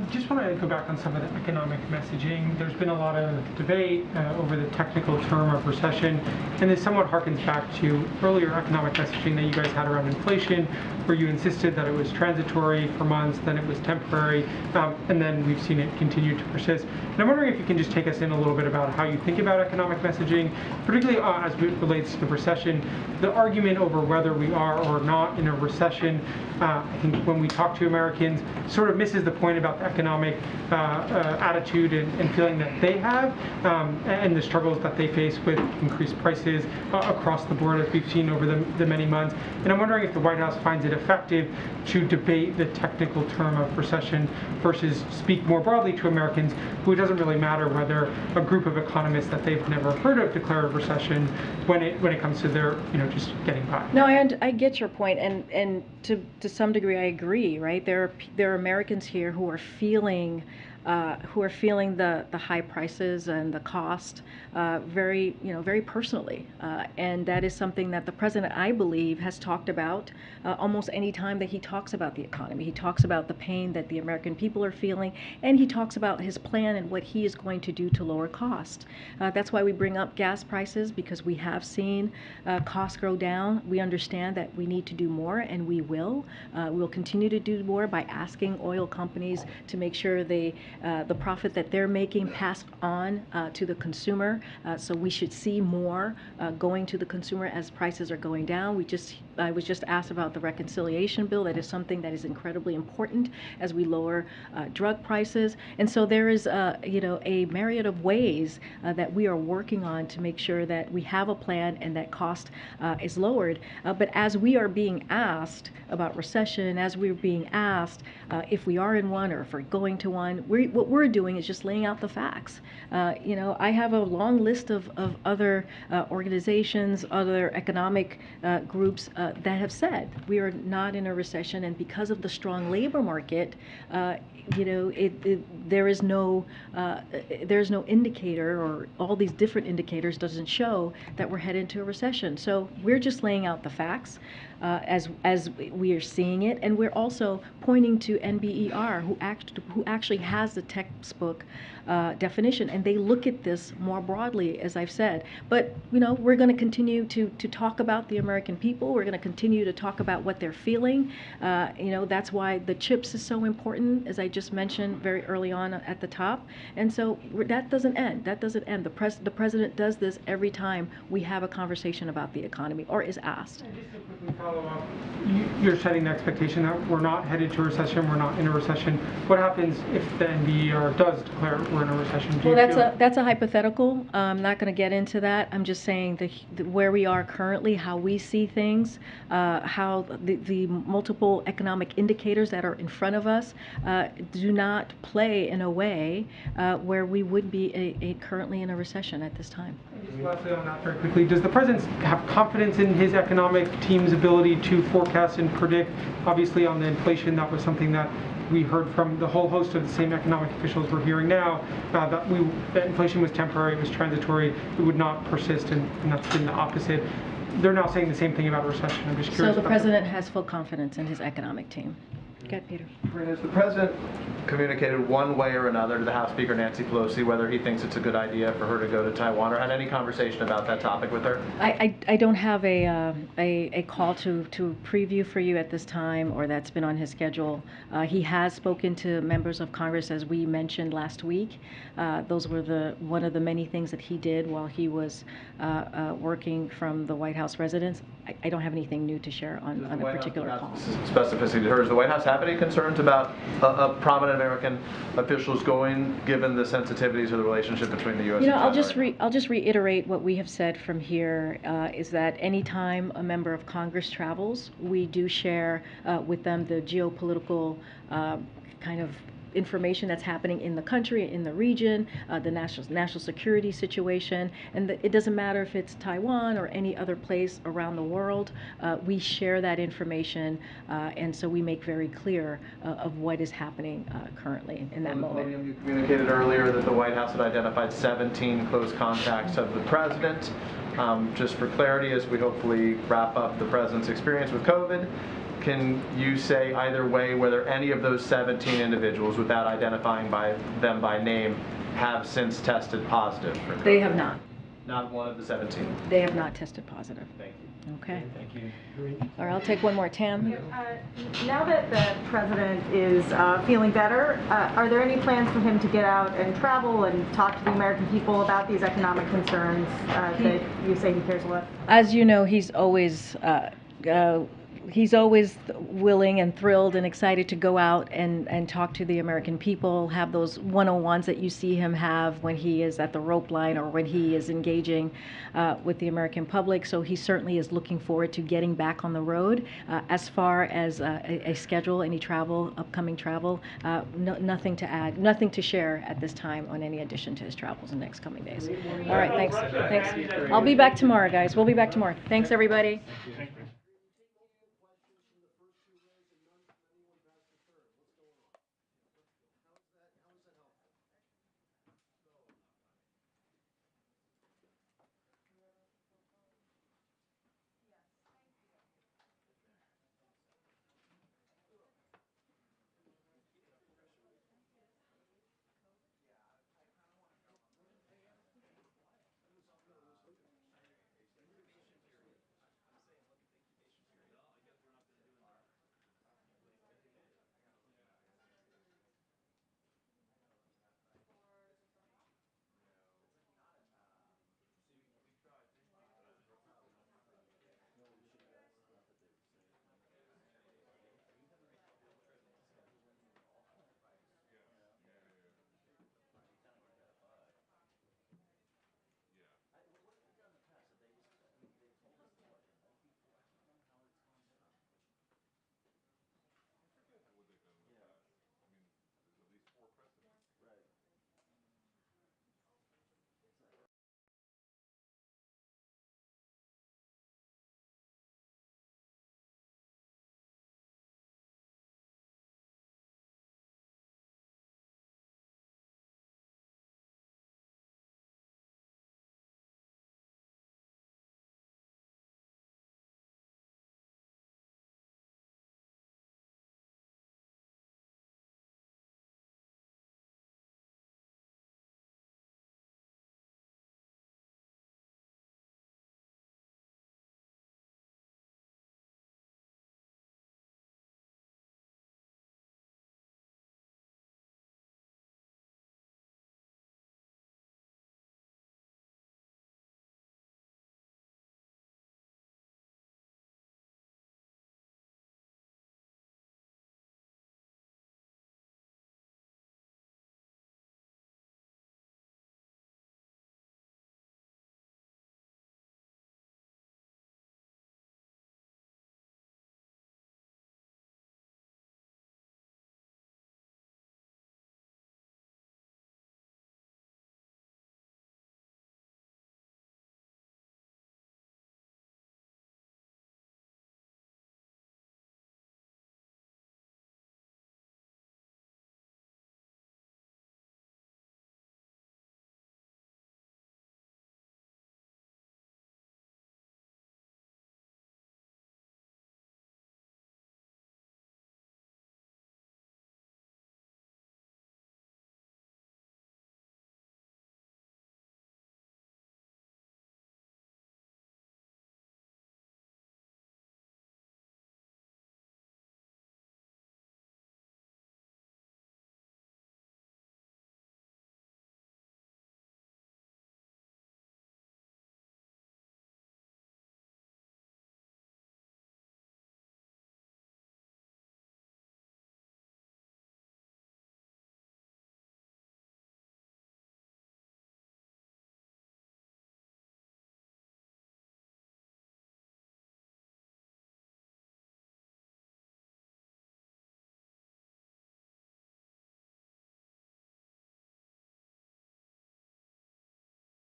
Just want to go back on some of the economic messaging. There's been a lot of debate over the technical term of recession, and this somewhat harkens back to earlier economic messaging that you guys had around inflation, where you insisted that it was transitory for months, then it was temporary, and then we've seen it continue to persist. And I'm wondering if you can just take us in a little bit about how you think about economic messaging, particularly as it relates to the recession. The argument over whether we are or not in a recession, I think when we talk to Americans, sort of misses the point about the economic attitude and feeling that they have, and the struggles that they face with increased prices across the board, as we've seen over the many months. And I'm wondering if the White House finds it effective to debate the technical term of recession versus speak more broadly to Americans, who it doesn't really matter whether a group of economists that they've never heard of declare a recession when it comes to their, just getting by. No, I get your point, and to some degree I agree. Right, there are Americans here who are feeling the high prices and the cost very personally, and that is something that the president, I believe, has talked about almost any time that he talks about the economy. He talks about the pain that the American people are feeling, and he talks about his plan and what he is going to do to lower cost. That's why we bring up gas prices, because we have seen costs go down. We understand that we need to do more, and we will. We'll continue to do more by asking oil companies to make sure the profit that they're making passed on to the consumer. So we should see more going to the consumer as prices are going down. I was just asked about the reconciliation bill. That is something that is incredibly important as we lower drug prices. And so there is a myriad of ways that we are working on to make sure that we have a plan and that cost is lowered. But as we are being asked about recession, as we're being asked if we are in one or if we're going to one, what we're doing is just laying out the facts. I have a long list of other organizations, other economic groups that have said we are not in a recession, and because of the strong labor market, there is no indicator, or all these different indicators doesn't show that we're headed into a recession. So we're just laying out the facts as we are seeing it, and we're also pointing to NBER, who actually has the textbook definition, and they look at this more broadly, as I've said. But we're going to continue to talk about the American people. We're going to continue to talk about what they're feeling. That's why the CHIPS is so important, as I just mentioned very early on at the top. And so that doesn't end. The president does this every time we have a conversation about the economy or is asked. And just to quickly follow up, you're setting the expectation that we're not headed to a recession, we're not in a recession. What happens if the NBER does declare we're in a recession? Well, that's a hypothetical. I'm not going to get into that. I'm just saying where we are currently, how we see things, how the multiple economic indicators that are in front of us do not play in a way where we would be currently in a recession at this time. Just lastly on that very quickly, does the president have confidence in his economic team's ability to forecast and predict? Obviously on the inflation, that was something that we heard from the whole host of the same economic officials we're hearing now, that inflation was temporary, it was transitory, it would not persist, and that's been the opposite. They're now saying the same thing about a recession. I'm just curious. So the president has full confidence in his economic team. Go ahead, Peter. Has the president communicated one way or another to the House Speaker Nancy Pelosi whether he thinks it's a good idea for her to go to Taiwan, or had any conversation about that topic with her? I don't have a call to preview for you at this time, or that's been on his schedule. He has spoken to members of Congress, as we mentioned last week. Those were one of the many things that he did while he was working from the White House residence. I don't have anything new to share on a particular call. Specificity to her, does the White House have any concerns about prominent American officials going, given the sensitivities of the relationship between the U.S. and China? I'll just reiterate what we have said from here, is that anytime a member of Congress travels, we do share with them the geopolitical kind of information that's happening in the country, in the region, the national security situation, and it doesn't matter if it's Taiwan or any other place around the world. We share that information, and so we make very clear of what is happening currently in that moment. You communicated earlier that the White House had identified 17 close contacts of the president. Just for clarity, as we hopefully wrap up the president's experience with COVID, can you say either way whether any of those 17 individuals, without identifying them by name, have since tested positive for COVID? They have not. Not one of the 17? They have not tested positive. Thank you. Okay. Thank you. All right, I'll take one more. Tam? Now that the president is feeling better, are there any plans for him to get out and travel and talk to the American people about these economic concerns that you say he cares a lot? As you know, he's always willing and thrilled and excited to go out and talk to the American people, have those one-on-ones that you see him have when he is at the rope line or when he is engaging with the American public. So he certainly is looking forward to getting back on the road. As far as a schedule, any travel, upcoming travel, nothing to add, nothing to share at this time on any addition to his travels in the next coming days. All right, thanks. I'll be back tomorrow, guys. We'll be back tomorrow. Thanks, everybody. Thank you.